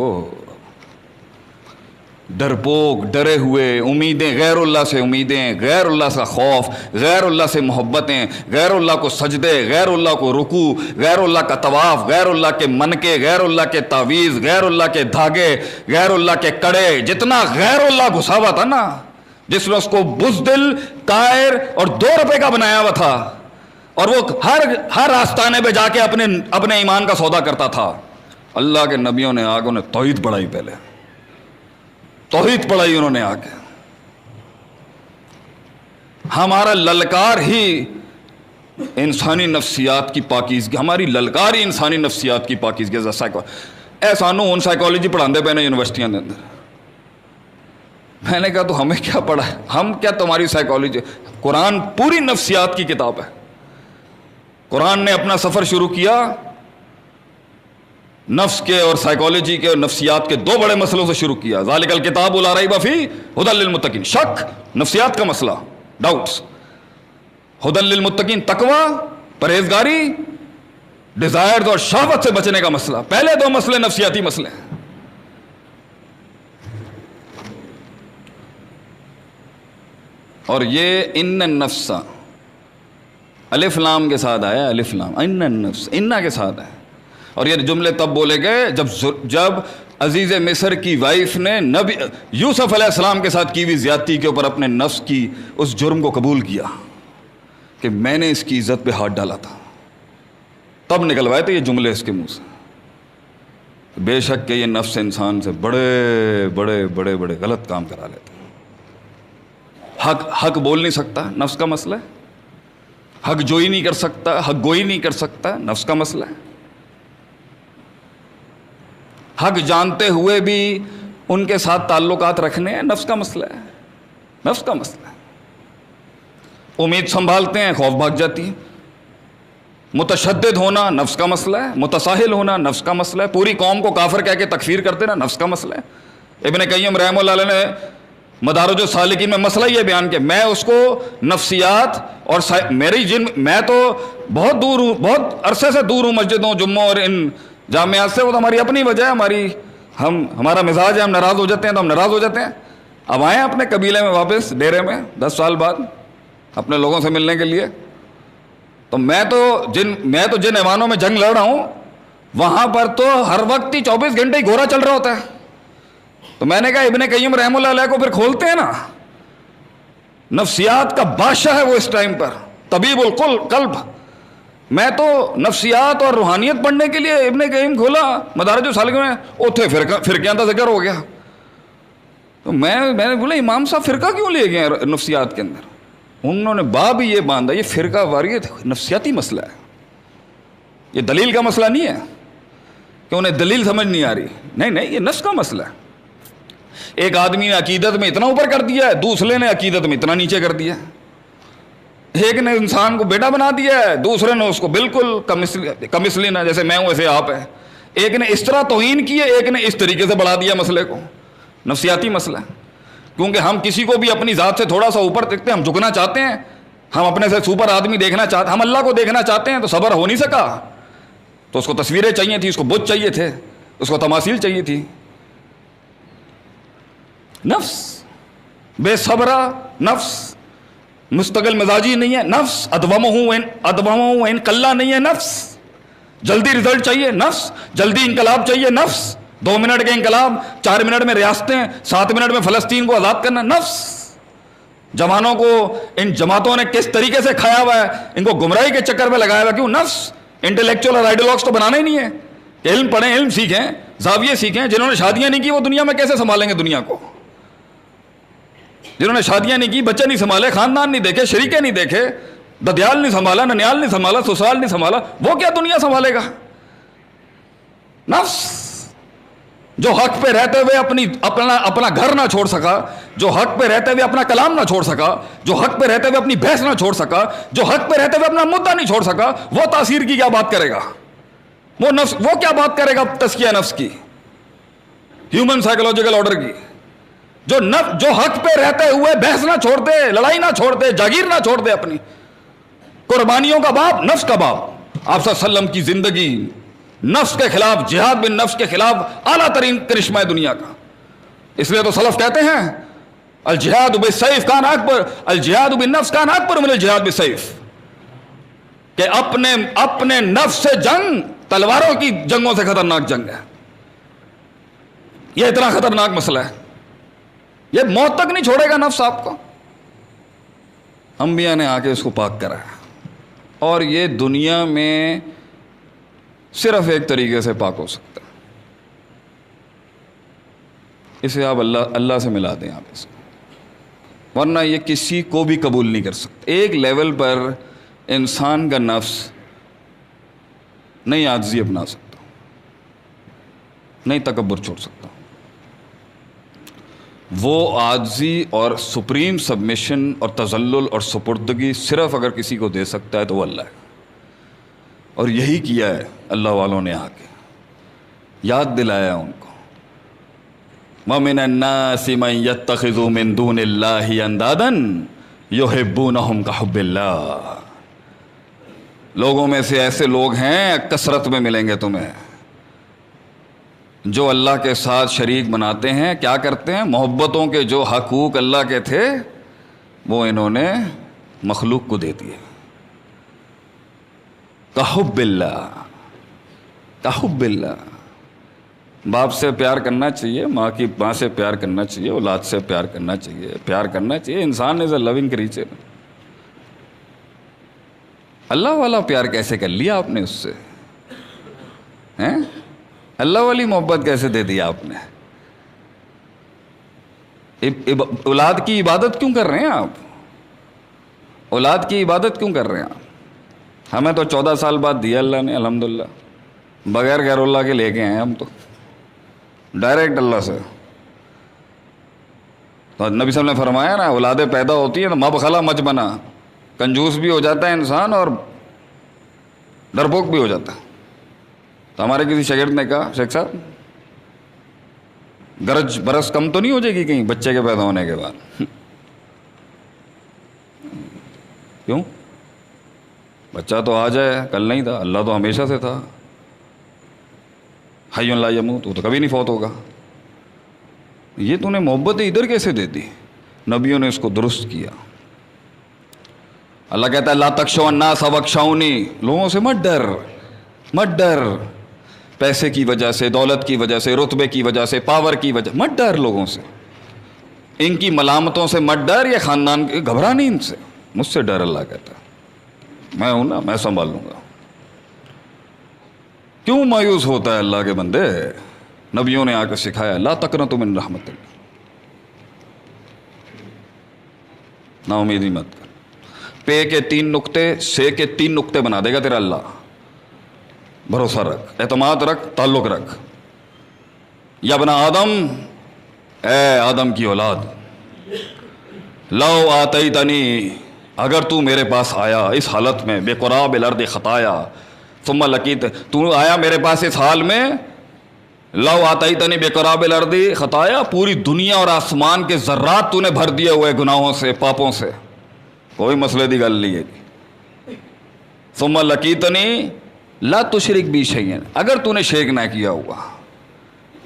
ڈرپوک، ڈرے ہوئے، امیدیں غیر اللہ سے، امیدیں غیر اللہ کا خوف، غیر اللہ سے محبتیں، غیر اللہ کو سجدے، غیر اللہ کو رکوع، غیر اللہ کا طواف، غیر اللہ کے منکے، غیر اللہ کے تعویذ، غیر اللہ کے دھاگے، غیر اللہ کے کڑے، جتنا غیر اللہ گھسا ہوا تھا نا، جس نے اس کو بزدل، کائر اور 2 روپے کا بنایا ہوا تھا، اور وہ ہر آستانے پہ جا کے اپنے ایمان کا سودا کرتا تھا، اللہ کے نبیوں نے آگے انہیں توحید پڑھائی، پہلے توحید پڑھائی انہوں نے آگے. ہمارا للکار ہی انسانی نفسیات کی پاکیزگی، ہماری للکار ہی انسانی نفسیات کی پاکیزگی. سانو ہن سائیکالوجی پڑھاندے پے نے یونیورسٹیاں دے اندر. میں نے کہا تو ہمیں کیا پڑھا ہے، ہم کیا تمہاری سائیکالوجی. قرآن پوری نفسیات کی کتاب ہے. قرآن نے اپنا سفر شروع کیا نفس کے اور سائیکالوجی کے اور نفسیات کے 2 بڑے مسئلوں سے شروع کیا. ذالک الکتاب لا ریب فیہ ھدی للمتقین، شک نفسیات کا مسئلہ، ڈاؤٹس. ھدی للمتقین تقوی، پرہیزگاری، ڈیزائرز اور شہوت سے بچنے کا مسئلہ. پہلے 2 مسئلے نفسیاتی مسئلے ہیں. اور یہ ان النفس الف لام کے ساتھ آیا، الف لام، ان النفس، انا کے ساتھ ہے. اور یہ جملے تب بولے گئے جب عزیز مصر کی وائف نے نبی یوسف علیہ السلام کے ساتھ کی ہوئی زیادتی کے اوپر اپنے نفس کی اس جرم کو قبول کیا کہ میں نے اس کی عزت پہ ہاتھ ڈالا تھا. تب نکلوائے تھے یہ جملے اس کے منہ سے. بے شک کہ یہ نفس انسان سے بڑے بڑے بڑے بڑے غلط کام کرا لیتا. حق بول نہیں سکتا، نفس کا مسئلہ ہے. حق جوئی نہیں کر سکتا، حق گوئی نہیں کر سکتا، نفس کا مسئلہ ہے. حق جانتے ہوئے بھی ان کے ساتھ تعلقات رکھنے ہیں، نفس کا مسئلہ ہے، نفس کا مسئلہ ہے. امید سنبھالتے ہیں، خوف بھاگ جاتی ہے. متشدد ہونا نفس کا مسئلہ ہے، متساہل ہونا نفس کا مسئلہ ہے. پوری قوم کو کافر کہہ کے تکفیر کرتے نا، نفس کا مسئلہ ہے. ابن قیم رحمہ اللہ علیہ نے مدارج السالکین میں مسئلہ یہ بیان کیا. میں اس کو نفسیات اور میں تو بہت دور ہوں، بہت عرصے سے دور ہوں مسجدوں، جمعوں اور ان جامعات سے. وہ تو ہماری اپنی وجہ ہے، ہمارا مزاج ہے، ہم ناراض ہو جاتے ہیں تو ہم ناراض ہو جاتے ہیں. اب آئیں اپنے قبیلے میں واپس، ڈیرے میں 10 سال بعد اپنے لوگوں سے ملنے کے لیے. تو میں تو جن ایوانوں میں جنگ لڑ رہا ہوں وہاں پر تو ہر وقت ہی 24 گھنٹے ہی گھوڑا چل رہا ہوتا ہے. تو میں نے کہا ابن قیم رحمہ اللہ علیہ کو پھر کھولتے ہیں نا. نفسیات کا بادشاہ ہے وہ اس ٹائم پر، طبیب القلب. میں تو نفسیات اور روحانیت پڑھنے کے لیے ابن قیم کھولا مدارج السالکین میں، اوتھے فرقیاں کا ذکر ہو گیا. تو میں نے بولا امام صاحب فرقہ کیوں لے گئے نفسیات کے اندر؟ انہوں نے باب ہی یہ باندھا، یہ فرقہ واریت نفسیاتی مسئلہ ہے، یہ دلیل کا مسئلہ نہیں ہے کہ انہیں دلیل سمجھ نہیں آ رہی. نہیں، یہ نفس کا مسئلہ ہے. ایک آدمی نے عقیدت میں اتنا اوپر کر دیا ہے، دوسرے نے عقیدت میں اتنا نیچے کر دیا ہے. ایک نے انسان کو بیٹا بنا دیا ہے، دوسرے نے اس کو بالکل کمثلی نہ، جیسے میں ہوں ایسے آپ ہے. ایک نے اس طرح توہین کی ہے، ایک نے اس طریقے سے بڑھا دیا مسئلے کو. نفسیاتی مسئلہ ہے. کیونکہ ہم کسی کو بھی اپنی ذات سے تھوڑا سا اوپر دیکھتے ہیں، ہم جھکنا چاہتے ہیں، ہم اپنے سے سپر آدمی دیکھنا چاہتے ہیں، ہم اللہ کو دیکھنا چاہتے ہیں. تو صبر ہو نہیں سکا، تو اس کو تصویریں چاہیے تھی، اس کو بت چاہیے تھے، اس کو تماثیل چاہیے تھی. نفس بے صبرہ، نفس مستقل مزاجی نہیں ہے، نفس ادومہ ان کلہ نہیں ہے. نفس جلدی رزلٹ چاہیے، نفس جلدی انقلاب چاہیے. نفس 2 منٹ کے انقلاب، 4 منٹ میں ریاستیں، 7 منٹ میں فلسطین کو آزاد کرنا. نفس جوانوں کو ان جماعتوں نے کس طریقے سے کھایا ہوا ہے، ان کو گمراہی کے چکر میں لگایا ہوا. کیوں؟ نفس. انٹلیکچوئل اور آئیڈیالوگس تو بنانا ہی نہیں ہے کہ علم پڑھیں، علم سیکھیں، زاویے سیکھیں. جنہوں نے شادیاں نہیں کی وہ دنیا میں کیسے سنبھالیں گے دنیا کو؟ جنہوں نے شادیاں نہیں کی، بچے نہیں سنبھالے، خاندان نہیں دیکھے، شریکے نہیں دیکھے، ددیال نہیں سنبھالا، ننیال نہیں سنبھالا، سسرال نہیں سنبھالا، وہ کیا دنیا سنبھالے گا؟ نفس جو حق پہ رہتے ہوئے اپنا گھر نہ چھوڑ سکا، جو حق پہ رہتے ہوئے اپنا کلام نہ چھوڑ سکا، جو حق پہ رہتے ہوئے اپنی بحث نہ چھوڑ سکا، جو حق پہ رہتے ہوئے اپنا مدعا نہیں چھوڑ سکا، وہ تاثیر کی کیا بات کرے گا؟ وہ کیا بات کرے گا تزکیہ نفس کی، ہیومن سائیکولوجیکل آرڈر کی؟ جو حق پہ رہتے ہوئے بحث نہ چھوڑتے، لڑائی نہ چھوڑتے، جاگیر نہ چھوڑتے، اپنی قربانیوں کا باب، نفس کا باب. آپ صلی اللہ علیہ وسلم کی زندگی نفس کے خلاف، جہاد بن نفس کے خلاف اعلیٰ ترین کرشمہ ہے دنیا کا. اس لیے تو سلف کہتے ہیں الجہاد بالسیف کان اکبر، الجہاد بالنفس کان اکبر من الجہاد بالسیف، کہ اپنے نفس سے جنگ تلواروں کی جنگوں سے خطرناک جنگ ہے. یہ اتنا خطرناک مسئلہ ہے، یہ موت تک نہیں چھوڑے گا نفس آپ کو. انبیاء نے آ کے اس کو پاک کرا ہے، اور یہ دنیا میں صرف ایک طریقے سے پاک ہو سکتا ہے. اسے آپ اللہ سے ملا دیں آپ اس کو، ورنہ یہ کسی کو بھی قبول نہیں کر سکتے. ایک لیول پر انسان کا نفس نہیں عاجزی اپنا سکتا، نہیں تکبر چھوڑ سکتا. وہ عاجزی اور سپریم سبمیشن اور تذلل اور سپردگی صرف اگر کسی کو دے سکتا ہے تو وہ اللہ ہے. اور یہی کیا ہے اللہ والوں نے آ کے، یاد دلایا ان کو. وَمِنَ النَّاسِ مَن يَتَّخِذُ مِن دُونِ اللَّهِ أَندَادًا يُحِبُّونَهُمْ كَحُبِّ اللَّهِ. لوگوں میں سے ایسے لوگ ہیں، کثرت میں ملیں گے تمہیں، جو اللہ کے ساتھ شریک بناتے ہیں. کیا کرتے ہیں؟ محبتوں کے جو حقوق اللہ کے تھے وہ انہوں نے مخلوق کو دے دیے. کحب اللہ، کحب اللہ. باپ سے پیار کرنا چاہیے، ماں سے پیار کرنا چاہیے، اولاد سے پیار کرنا چاہیے، پیار کرنا چاہیے. انسان از اے لونگ کریچر. اللہ والا پیار کیسے کر لیا آپ نے اس سے؟ ہیں؟ اللہ والی محبت کیسے دے دیا آپ نے؟ اولاد کی عبادت کیوں کر رہے ہیں آپ؟ اولاد کی عبادت کیوں کر رہے ہیں آپ؟ ہمیں تو 14 سال بعد دیا اللہ نے، الحمدللہ. بغیر غیر اللہ کے لے کے آئے ہم تو ڈائریکٹ اللہ سے. تو نبی صلی اللہ علیہ وسلم نے فرمایا نا، اولادیں پیدا ہوتی ہیں تو مب خلا مچ بنا. کنجوس بھی ہو جاتا ہے انسان اور ڈرپوک بھی ہو جاتا ہے. تو ہمارے کسی شاگرد نے کہا، شیخ صاحب گرج برس کم تو نہیں ہو جائے گی کہیں بچے کے پیدا ہونے کے بعد؟ کیوں؟ بچہ تو آ جائے، کل نہیں تھا، اللہ تو ہمیشہ سے تھا. حی لا یموت، وہ تو کبھی نہیں فوت ہوگا. یہ تو نے محبت ادھر کیسے دے دی؟ نبیوں نے اس کو درست کیا. اللہ کہتا ہے لا تخشوا الناس واخشونی، لوگوں سے مت ڈر، مت ڈر. پیسے کی وجہ سے، دولت کی وجہ سے، رتبے کی وجہ سے، پاور کی وجہ، مت ڈر لوگوں سے. ان کی ملامتوں سے مت ڈر، یہ خاندان کے، گھبرا نہیں ان سے، مجھ سے ڈر. اللہ کہتا ہے میں ہوں نا، میں سنبھال لوں گا. کیوں مایوس ہوتا ہے اللہ کے بندے؟ نبیوں نے آ کر سکھایا لا تقنطوا من رحمت اللہ، نا امیدی مت کر. پے کے 3 نقطے، سے کے 3 نقطے بنا دے گا تیرا اللہ. بھروسہ رکھ، اعتماد رکھ، تعلق رکھ. یا ابن آدم، اے آدم کی اولاد، لو آتیتنی، اگر تو میرے پاس آیا اس حالت میں، بے قراب الارض خطایا ثم لقیت، تو آیا میرے پاس اس حال میں، لو آتیتنی بے قراب الارض خطایا، پوری دنیا اور آسمان کے ذرات تو نے بھر دیے ہوئے گناہوں سے، پاپوں سے، کوئی مسئلے دی گل نہیں ہے. ثم لقیتنی لا تشرک بی شیئا، اگر تو نے شرک نہ کیا ہوا،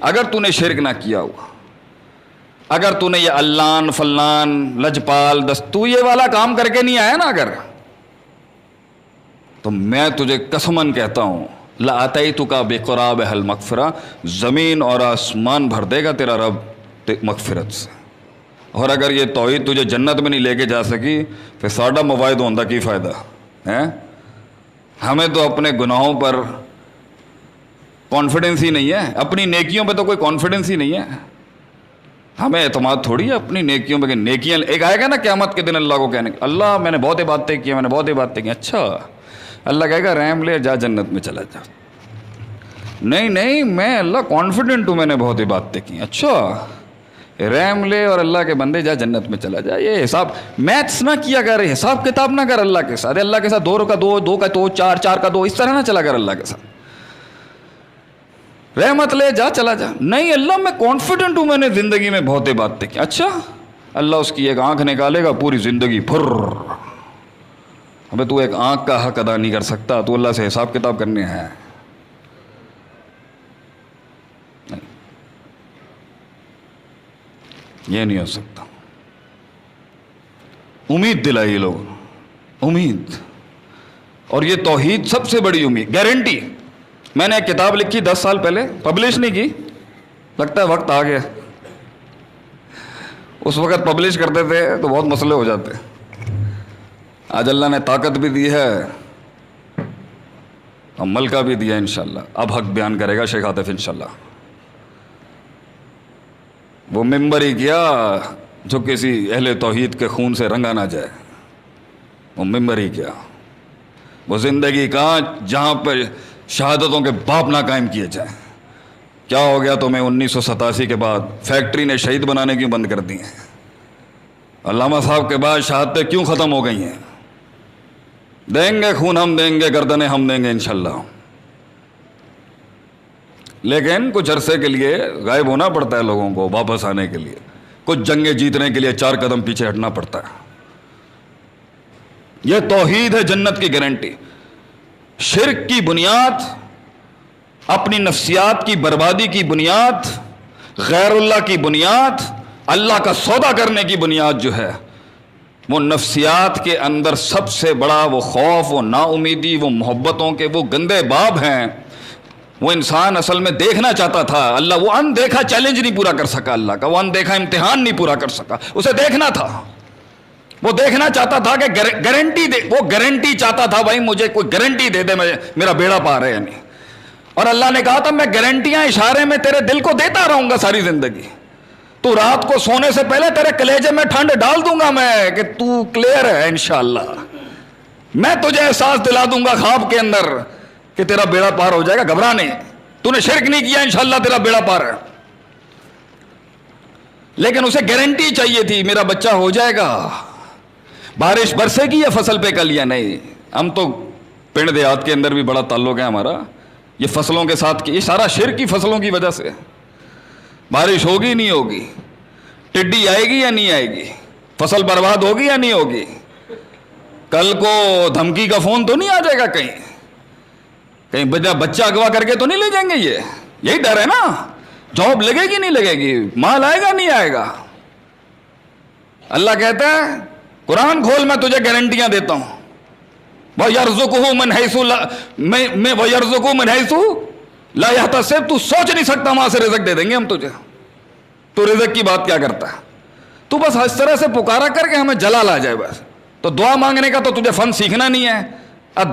اگر تو نے شرک نہ کیا ہوا، اگر تو نے یہ اللان فلان لجپال تو یہ والا کام کر کے نہیں آیا نا، اگر تو میں تجھے قسماً کہتا ہوں لَأَتَيْتُكَ بِقُرَابِهَا الْمَغْفِرَةَ، زمین اور آسمان بھر دے گا تیرا رب مغفرت سے. اور اگر یہ توحید تجھے جنت میں نہیں لے کے جا سکی پھر ساڈا مواعد ہوندہ کی فائدہ ہے؟ ہمیں تو اپنے گناہوں پر کانفیڈنس ہی نہیں ہے، اپنی نیکیوں پہ تو کوئی کانفیڈنس ہی نہیں ہے. ہمیں اعتماد تھوڑی ہے اپنی نیکیوں پہ کہ نیکیاں ایک آئے گا نا قیامت کے دن اللہ کو کہنے اللہ میں نے بہت عبادتیں کی، میں نے بہت عبادتیں کی. اچھا، اللہ کہے گا رحم لے جا جنت میں چلا جا. نہیں نہیں، میں اللہ کانفیڈنٹ ہوں میں نے بہت عبادتیں کی. اچھا، رحم لے اور اللہ کے بندے جا جنت میں چلا جا. یہ حساب میتھس نہ کیا کر، حساب کتاب نہ کر اللہ کے ساتھ. اللہ کے ساتھ 2 کا 2، 2 کا 2، 4، 4 کا 2، اس طرح نہ چلا کر اللہ کے ساتھ. رحمت لے جا چلا جا. نہیں اللہ میں کانفیڈنٹ ہوں میں نے زندگی میں بہت عبادتیں کی. اچھا، اللہ اس کی ایک آنکھ نکالے گا پوری زندگی پھر. ابے تو ایک آنکھ کا حق ادا نہیں کر سکتا، تو اللہ سے حساب کتاب کرنے ہے. یہ نہیں ہو سکتا. امید دلائی لوگوں، امید. اور یہ توحید سب سے بڑی امید، گارنٹی. میں نے ایک کتاب لکھی 10 سال پہلے، پبلش نہیں کی، لگتا ہے وقت آ گیا. اس وقت پبلش کرتے تھے تو بہت مسئلے ہو جاتے. آج اللہ نے طاقت بھی دی ہے، عمل کا بھی دیا انشاءاللہ. اب حق بیان کرے گا شیخ عاطف انشاءاللہ. وہ ممبر ہی کیا جو کسی اہل توحید کے خون سے رنگا نہ جائے. وہ ممبر ہی کیا. وہ زندگی کہاں جہاں پہ شہادتوں کے باپ نہ قائم کیے جائیں. کیا ہو گیا تمہیں 1987 کے بعد فیکٹری نے شہید بنانے کیوں بند کر دی ہیں؟ علامہ صاحب کے بعد شہادتیں کیوں ختم ہو گئی ہیں؟ دیں گے خون ہم دیں گے، گردنیں ہم دیں گے انشاءاللہ. لیکن کچھ عرصے کے لیے غائب ہونا پڑتا ہے لوگوں کو واپس آنے کے لیے. کچھ جنگیں جیتنے کے لیے 4 قدم پیچھے ہٹنا پڑتا ہے. یہ توحید ہے جنت کی گارنٹی. شرک کی بنیاد، اپنی نفسیات کی بربادی کی بنیاد، غیر اللہ کی بنیاد، اللہ کا سودا کرنے کی بنیاد جو ہے، وہ نفسیات کے اندر سب سے بڑا وہ خوف، وہ نا امیدی، وہ محبتوں کے وہ گندے باب ہیں. وہ انسان اصل میں دیکھنا چاہتا تھا اللہ، وہ اندیکھا چیلنج نہیں پورا کر سکا اللہ کا، وہ اندیکھا امتحان نہیں پورا کر سکا. اسے دیکھنا تھا، وہ دیکھنا چاہتا تھا کہ گارنٹی دے، وہ گارنٹی چاہتا تھا بھائی مجھے کوئی گارنٹی دے دے میرا بیڑا پار ہے یا نہیں. اور اللہ نے کہا تھا میں گارنٹیاں اشارے میں تیرے دل کو دیتا رہوں گا ساری زندگی. تو رات کو سونے سے پہلے تیرے کلیجے میں ٹھنڈ ڈال دوں گا میں کہ تو کلیئر ہے انشاءاللہ. میں تجھے احساس دلا دوں گا خواب کے اندر کہ تیرا بیڑا پار ہو جائے گا، گھبرا نہیں، تو نے شرک نہیں کیا انشاءاللہ تیرا بیڑا پار ہے. لیکن اسے گارنٹی چاہیے تھی میرا بچہ ہو جائے گا. بارش برسے گی یا فصل پہ کل یا نہیں. ہم تو پنڈ دیہات کے اندر بھی بڑا تعلق ہے ہمارا یہ فصلوں کے ساتھ، یہ سارا شرک کی فصلوں کی وجہ سے. بارش ہوگی نہیں ہوگی، ٹڈی آئے گی یا نہیں آئے گی، فصل برباد ہوگی یا نہیں ہوگی. کل کو دھمکی کا فون تو نہیں آ جائے گا کہیں بچہ اغوا کر کے تو نہیں لے جائیں گے. یہی ڈر ہے نا. جاب لگے گی نہیں لگے گی، مال آئے گا نہیں آئے گا. اللہ کہتا ہے قرآن کھول میں تجھے گارنٹیاں دیتا ہوں. وَيَرْزُقُهُ مِنْ حَيْثُ لَا يَحْتَسِبُ. تو سوچ نہیں سکتا وہاں سے رزق دے دیں گے ہم تجھے. تو رزق کی بات کیا کرتا ہے؟ تو بس اس طرح سے پکارا کر کے ہمیں جلال آ جائے بس. تو دعا مانگنے کا تو تجھے فن سیکھنا نہیں ہے.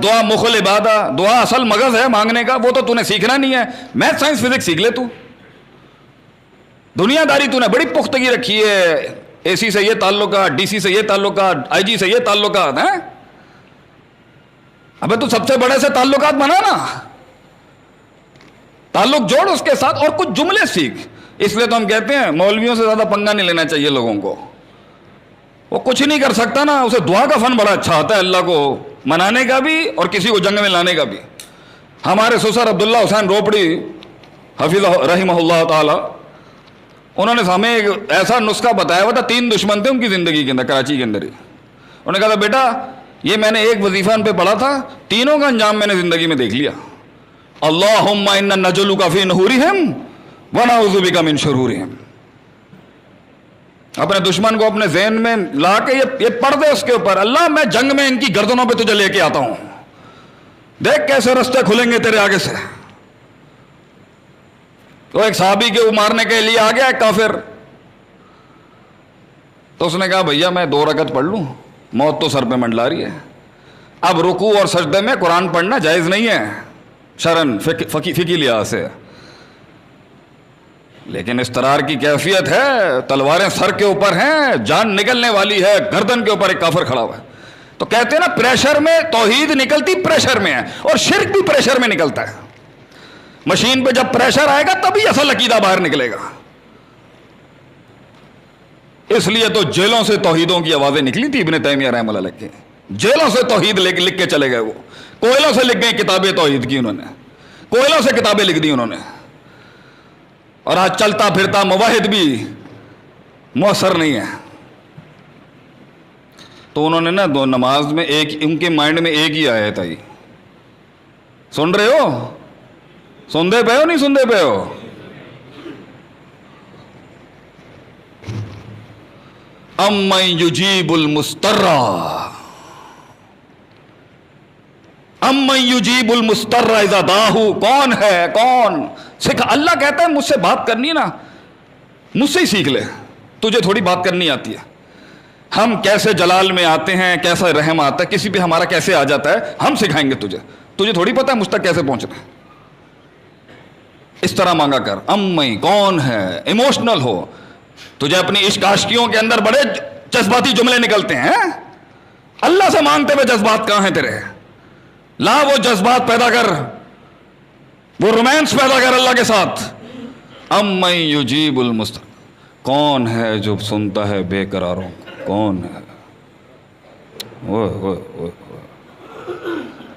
دعا مخل عبادہ، دعا اصل مغز ہے مانگنے کا، وہ تو تو نے سیکھنا نہیں ہے. میتھ سائنس فزکس سیکھ لے. تو دنیا داری تو نے بڑی پختگی رکھی ہے، اے سی سے یہ تعلقات، ڈی سی سے یہ تعلقات، آئی جی سے یہ تعلقات ہیں. ابے تو سب سے بڑے سے تعلقات بنا نا، تعلق جوڑ اس کے ساتھ اور کچھ جملے سیکھ. اس لیے تو ہم کہتے ہیں مولویوں سے زیادہ پنگا نہیں لینا چاہیے لوگوں کو. وہ کچھ نہیں کر سکتا نا، اسے دعا کا فن بڑا اچھا آتا ہے، اللہ کو منانے کا بھی اور کسی کو جنگ میں لانے کا بھی. ہمارے سسر عبداللہ حسین روپڑی حفظ رحمہ اللہ تعالی، انہوں نے ہمیں ایک ایسا نسخہ بتایا ہوا تھا. 3 دشمن تھے ان کی زندگی کے اندر، کراچی کے اندر ہی. انہوں نے کہا تھا بیٹا یہ میں نے ایک وظیفہ ان پہ پڑھا تھا، تینوں کا انجام میں نے زندگی میں دیکھ لیا. اللہم انا نجلک فی نحورہم ونعوذ بک من شرورہم. اپنے دشمن کو اپنے ذہن میں لا کے یہ پڑھ دے اس کے اوپر، اللہ میں جنگ میں ان کی گردنوں پہ تجھے لے کے آتا ہوں، دیکھ کیسے رستے کھلیں گے تیرے آگے سے. تو ایک صحابی کے مارنے کے لیے آ گیا ایک کافر. تو اس نے کہا بھیا میں 2 رکعت پڑھ لوں، موت تو سر پہ منڈلا رہی ہے. اب رکوع اور سجدے میں قرآن پڑھنا جائز نہیں ہے شرعن، فقہی لحاظ سے. لیکن استرار کی کیفیت ہے، تلواریں سر کے اوپر ہیں، جان نکلنے والی ہے، گردن کے اوپر ایک کافر کھڑا ہوا ہے. تو کہتے ہیں نا پریشر میں توحید نکلتی پریشر میں ہے، اور شرک بھی پریشر میں نکلتا ہے. مشین پہ جب پریشر آئے گا تبھی اصل عقیدہ باہر نکلے گا. اس لیے تو جیلوں سے توحیدوں کی آوازیں نکلی تھی ابن تیمیہ رحمہ اللہ علیہ کے. جیلوں سے توحید لکھ کے چلے گئے. وہ کوئلوں سے لکھ گئی کتابیں توحید کی، انہوں نے کوئلوں سے کتابیں لکھ دی انہوں نے. اور آج چلتا پھرتا موحد بھی مؤثر نہیں ہے. تو انہوں نے نا 2 نماز میں ایک، ان کے مائنڈ میں ایک ہی آیت آئی. سن رہے ہو؟ سنتے پے ہو نہیں سنتے پے ہو؟ امن یجیب المستر، امن یجیب المستر اذا دعاہ، کون ہے، کون سکھ؟ اللہ کہتا ہے مجھ سے بات کرنی نا مجھ سے ہی سیکھ لے، تجھے تھوڑی بات کرنی آتی ہے۔ ہم کیسے جلال میں آتے ہیں، کیسا رحم آتا ہے، کسی پہ ہمارا کیسے آ جاتا ہے، ہم سکھائیں گے تجھے تھوڑی پتہ ہے مجھ تک کیسے پہنچنا ہے۔ اس طرح مانگا کر، امی کون ہے، ایموشنل ہو۔ تجھے اپنی عشق عاشقیوں کے اندر بڑے جذباتی جملے نکلتے ہیں، اللہ سے مانگتے ہوئے جذبات کہاں ہیں تیرے؟ لا وہ جذبات پیدا کر، وہ رومانس پیدا کر اللہ کے ساتھ۔ امی یجیب المستر، کون ہے جو سنتا ہے بے قراروں کو، کون ہے؟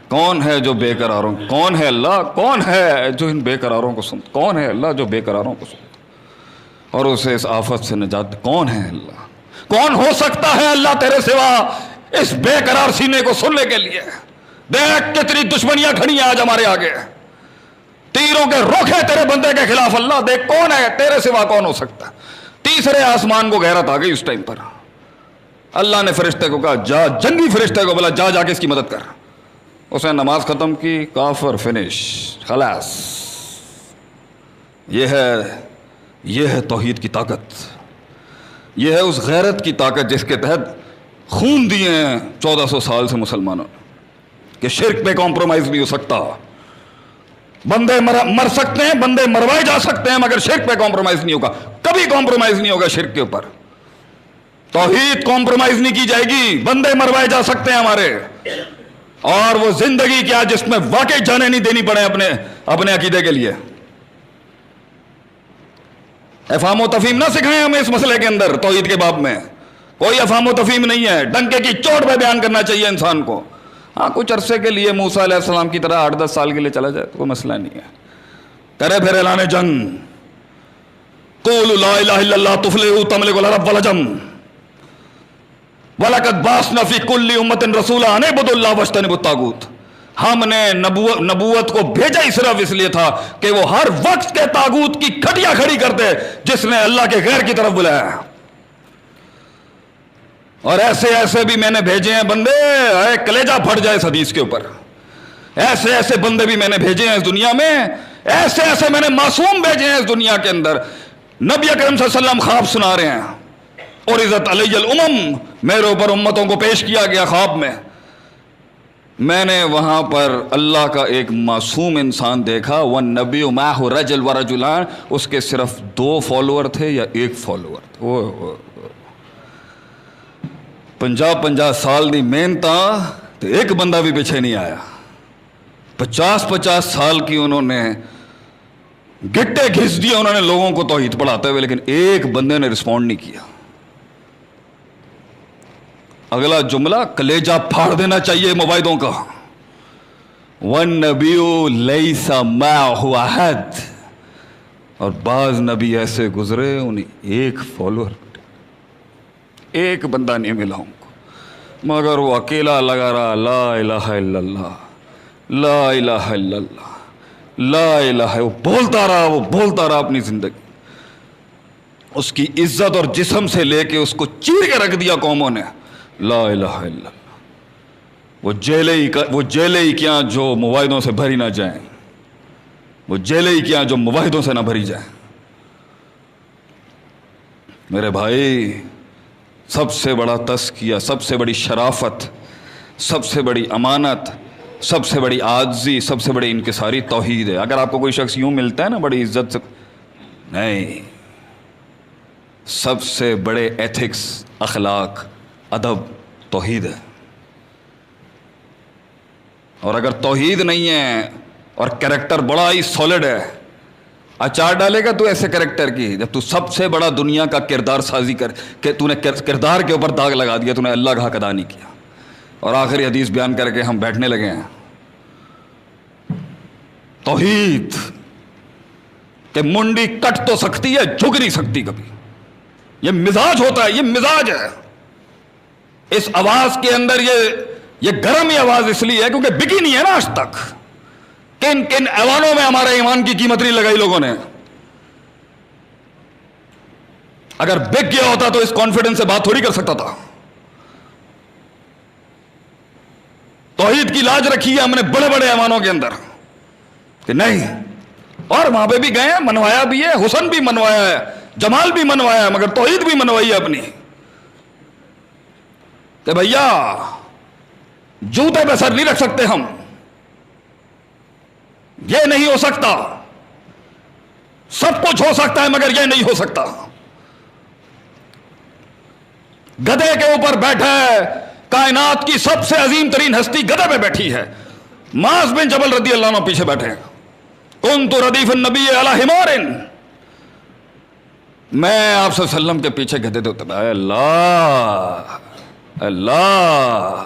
کون ہے جو بے قراروں، کون ہے اللہ، کون ہے جو ان بے قراروں کو سنتا، کون ہے اللہ جو بے قراروں کو سنتا اور اسے اس آفت سے نجات، کون ہے اللہ؟ کون ہو سکتا ہے اللہ تیرے سوا اس بے قرار سینے کو سننے کے لیے؟ دیکھ کتنی دشمنیاں کھڑی ہیں آج ہمارے آگے، تیروں کے روکھے تیرے بندے کے خلاف، اللہ دیکھ کون ہے تیرے سوا، کون ہو سکتا ہے؟ تیسرے آسمان کو غیرت آ گئی اس ٹائم پر، اللہ نے فرشتے کو کہا جا، جنگی فرشتے کو بولا جا کے اس کی مدد کر۔ اس نے نماز ختم کی، کافر فنش، خلاص۔ یہ ہے توحید کی طاقت، یہ ہے اس غیرت کی طاقت جس کے تحت خون دیے ہیں 1400 سال سے مسلمانوں کہ شرک پہ کمپرومائز نہیں ہو سکتا۔ بندے مر سکتے ہیں، بندے مروائے جا سکتے ہیں، مگر شرک پہ کمپرومائز نہیں ہوگا، کبھی کمپرومائز نہیں ہوگا شرک کے اوپر۔ توحید کمپرومائز نہیں کی جائے گی، بندے مروائے جا سکتے ہیں ہمارے، اور وہ زندگی کیا جس میں واقعی جانیں نہیں دینی پڑے اپنے عقیدے کے لیے۔ افہام و تفہیم نہ سکھائیں ہمیں اس مسئلے کے اندر، توحید کے باب میں کوئی افہام و تفہیم نہیں ہے، ڈنکے کی چوٹ پہ بیان کرنا چاہیے انسان کو۔ ہاں کچھ عرصے کے لیے موسیٰ علیہ السلام کی طرح 8-10 سال کے لیے چلا جائے تو کوئی مسئلہ نہیں ہے، کرے پھر اعلان جنگ، قولوا لا الہ الا اللہ تفلحوا تملکوا العرب والعجم وَلَقَدْ بَعَثْنَا فِي كُلِّ أُمَّةٍ رَسُولًا أَنِ اعْبُدُوا اللَّهَ وَاجْتَنِبُوا الطَّاغُوتَ۔ ہم نے نبوت کو بھیجا ہی صرف اس لیے تھا کہ وہ ہر وقت کے طاغوت کی کھٹیاں کھڑی کر دے جس نے اللہ کے غیر کی طرف بلایا۔ اور ایسے ایسے بھی میں نے بھیجے ہیں بندے، اے کلیجہ پھٹ جائے اس حدیث کے اوپر، ایسے ایسے بندے بھی میں نے بھیجے ہیں اس دنیا میں، ایسے ایسے میں نے معصوم بھیجے ہیں اس دنیا کے اندر۔ نبی اکرم صلی اللہ علیہ وسلم خواب سنا رہے ہیں، اور عزت علی الامم، میرے اوپر امتوں کو پیش کیا گیا خواب میں، میں نے وہاں پر اللہ کا ایک معصوم انسان دیکھا، وَالنَّبِيُّ مَعَهُ رَجُلٌ وَرَجُلَانِ، اس کے صرف 2 فالوور تھے یا 1 فالوور تھے۔ 50 سال دی محنت تو ایک بندہ بھی پیچھے نہیں آیا، 50 سال کی انہوں نے گٹے گھس دیے انہوں نے لوگوں کو توحید پڑھاتے ہوئے، لیکن ایک بندے نے رسپونڈ نہیں کیا۔ اگلا جملہ کلیجہ پھاڑ دینا چاہیے مباحثوں کا، وَالنَّبِيُّ لَيْسَ مَعَهُ أَحَدٌ، اور بعض نبی ایسے گزرے انہیں ایک فالوور، ایک بندہ نہیں ملا ان کو، مگر وہ اکیلا لگا رہا، لا الہ الا اللہ، لا الہ الا اللہ، لا الہ، وہ بولتا رہا اپنی زندگی۔ اس کی عزت اور جسم سے لے کے اس کو چیر کے رکھ دیا قوموں نے، لا الہ الا اللہ۔ وہ جیلے ہی کیا جو مواحدوں سے بھری نہ جائیں، وہ جیلے ہی کیا جو مواحدوں سے نہ بھری جائیں۔ میرے بھائی، سب سے بڑا تزکیہ، سب سے بڑی شرافت، سب سے بڑی امانت، سب سے بڑی عاجزی، سب سے بڑی انکساری توحید ہے۔ اگر آپ کو کوئی شخص یوں ملتا ہے نا بڑی عزت سے، نہیں، سب سے بڑے ایتھکس، اخلاق، ادب توحید ہے۔ اور اگر توحید نہیں ہے اور کریکٹر بڑا ہی سالڈ ہے، اچار ڈالے گا تو ایسے کریکٹر کی، جب تو سب سے بڑا دنیا کا کردار سازی کر کہ تو نے کردار کے اوپر داغ لگا دیا، تو نے اللہ کا حق ادا نہیں کیا، اور آخری حدیث بیان کر کے ہم بیٹھنے لگے ہیں۔ توحید کہ منڈی کٹ تو سکتی ہے، جھک نہیں سکتی کبھی، یہ مزاج ہوتا ہے، یہ مزاج ہے۔ اس آواز کے اندر یہ گرم ہی آواز اس لیے ہے کیونکہ بکی نہیں ہے نا آج تک۔ کن کن ایوانوں میں ہمارے ایمان کی قیمت نہیں لگائی لوگوں نے، اگر بک گیا ہوتا تو اس کانفیڈنس سے بات تھوڑی کر سکتا تھا. توحید کی لاج رکھی ہے ہم نے بڑے بڑے ایوانوں کے اندر کہ نہیں, اور وہاں پہ بھی گئے ہیں, منوایا بھی ہے, حسن بھی منوایا ہے, جمال بھی منوایا ہے, مگر توحید بھی منوائی ہے اپنی کہ بھیا جوتے پہ سر نہیں رکھ سکتے ہم, یہ نہیں ہو سکتا. سب کچھ ہو سکتا ہے مگر یہ نہیں ہو سکتا. گدھے کے اوپر بیٹھا ہے, کائنات کی سب سے عظیم ترین ہستی گدھے پہ بیٹھی ہے. معاذ بن جبل رضی اللہ عنہ پیچھے بیٹھے ہیں. کنت ردیف النبی علی حمار, میں آپ صلی اللہ علیہ وسلم کے پیچھے گدھے تھے. اے اللہ اللہ,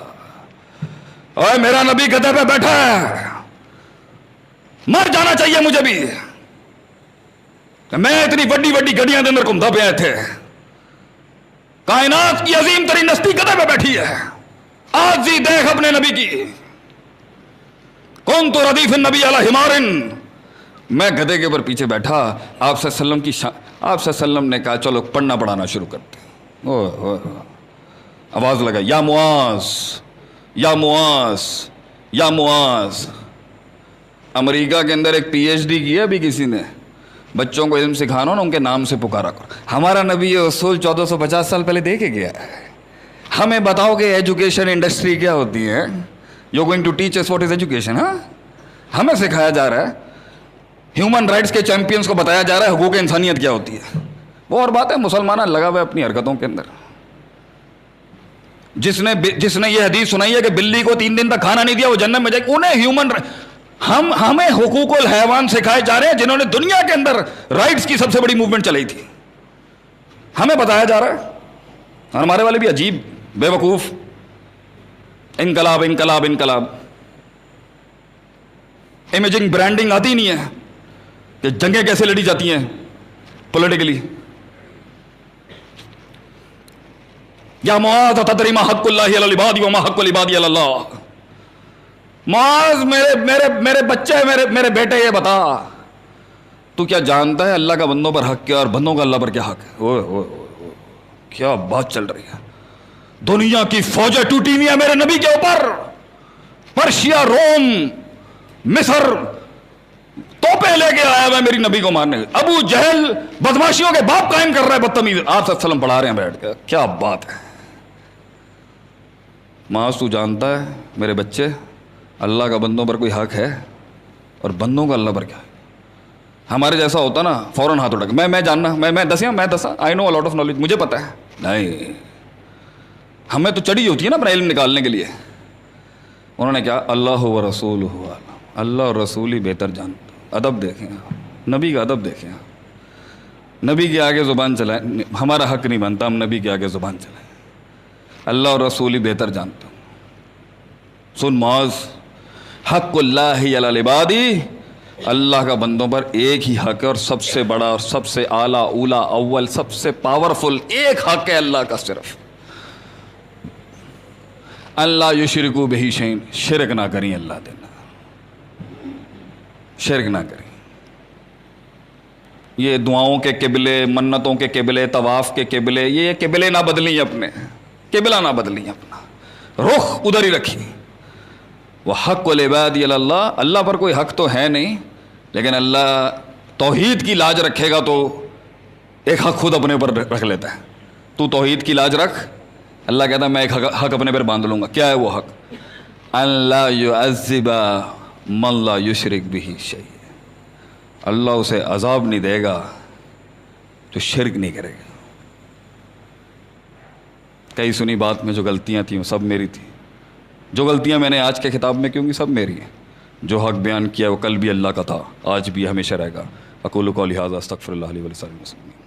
اوے میرا نبی گدھے پہ بیٹھا ہے, مر جانا چاہیے مجھے بھی. میں اتنی بڑی بڑی گڈیاں کے اندر گھومتا پیا تھے, کائنات کی عظیم ترین ہستی گدھے پہ بیٹھی ہے. آج ہی دیکھ اپنے نبی کی. کنت ردیف النبی علی حمار, میں گدھے کے اوپر پیچھے بیٹھا. آپ صلی اللہ علیہ وسلم کی آپ صلی اللہ علیہ وسلم نے کہا چلو پڑھنا پڑھانا شروع کرتے. آواز لگا, یا معاذ یا معاذ یا معاذ. امریکہ کے اندر ایک پی ایچ ڈی کی ہے ابھی کسی نے, بچوں کو علم سکھانا نا ان کے نام سے پکارا کرو. ہمارا نبی اصول 1450 سال پہلے دے کے گیا ہے. ہمیں بتاؤ کہ ایجوکیشن انڈسٹری کیا ہوتی ہے. You going to teach us what is education. ہاں, ہمیں سکھایا جا رہا ہے, ہیومن رائٹس کے چیمپئنس کو بتایا جا رہا ہے حقوق انسانیت کیا ہوتی ہے. وہ اور بات ہے, مسلمان لگا ہوا ہے اپنی حرکتوں کے اندر. جس نے یہ حدیث سنائی ہے کہ بلی کو 3 دن تک کھانا نہیں دیا وہ جنت میں جائے گی, انہیں ہیومن ہمیں حقوق الحیوان سکھائے جا رہے ہیں جنہوں نے دنیا کے اندر رائٹس کی سب سے بڑی موومنٹ چلائی تھی. ہمیں بتایا جا رہا ہے, اور ہمارے والے بھی عجیب بے وقوف, انقلاب انقلاب انقلاب. امیجنگ برانڈنگ آتی نہیں ہے کہ جنگیں کیسے لڑی جاتی ہیں پولیٹیکلی. یا معاذ تدری ما حق اللہ علی العباد وما حق العباد علی اللہ. معاذ میرے بچے میرے بیٹے یہ بتا, تو کیا جانتا ہے اللہ کا بندوں پر حق کیا اور بندوں کا اللہ پر کیا حق ہے؟ کیا بات چل رہی ہے. دنیا کی فوجیں ٹوٹی ہوئی ہیں میرے نبی کے اوپر. پرشیا, روم, مصر توپیں لے کے آیا ہے میری نبی کو مارنے. ابو جہل بدماشیوں کے باپ قائم کر رہا ہے بدتمیز. آپ صلی اللہ علیہ وسلم پڑھا رہے ہیں بیٹھ کے, کیا بات ہے. معاذ تو جانتا ہے میرے بچے اللہ کا بندوں پر کوئی حق ہے اور بندوں کا اللہ پر کیا ہے. ہمارے جیسا ہوتا نا فوراً ہاتھ اٹھا کے میں جاننا میں دسا آئی نو لاٹ آف نالج, مجھے پتا ہے. نہیں, ہمیں تو چڑھی ہوتی ہے نا اپنا علم نکالنے کے لیے. انہوں نے کہا اللہ و رسول ہوا, اللہ اور رسول ہی بہتر جانتا. ادب دیکھیں, نبی کا ادب دیکھیں. نبی کے آگے زبان چلائیں, ہمارا حق نہیں بنتا ہم نبی کے آگے زبان چلائیں. اللہ اور رسول ہی بہتر جانتا. سن معاذ, حق اللہ علی العباد, اللہ کا بندوں پر ایک ہی حق ہے اور سب سے بڑا اور سب سے اعلیٰ اولا اول سب سے پاورفل ایک حق ہے اللہ کا صرف. اللہ یشرکوا بہ شیئا, شرک نہ کریں اللہ دینا, شرک نہ کریں. یہ دعاؤں کے قبلے, منتوں کے قبلے, طواف کے قبلے, یہ قبلے نہ بدلیں, اپنے قبلہ نہ بدلیں, اپنا رخ ادھر ہی رکھیں. وہ حق العباد علی اللہ, اللہ پر کوئی حق تو ہے نہیں, لیکن اللہ توحید کی لاج رکھے گا تو ایک حق خود اپنے اوپر رکھ لیتا ہے. تو توحید کی لاج رکھ, اللہ کہتا ہے میں ایک حق اپنے پر باندھ لوں گا. کیا ہے وہ حق؟ ان لا يعذب من لا یشرک بہ شیئا, اللہ اسے عذاب نہیں دے گا جو شرک نہیں کرے گا. کئی سنی بات میں جو غلطیاں تھیں وہ سب میری تھیں. جو غلطیاں میں نے آج کے خطاب میں کیوں گی سب میری ہیں. جو حق بیان کیا وہ کل بھی اللہ کا تھا, آج بھی ہمیشہ رہے گا. اقول قولی ھذا استغفر اللہ لی ولسائر المسلمین.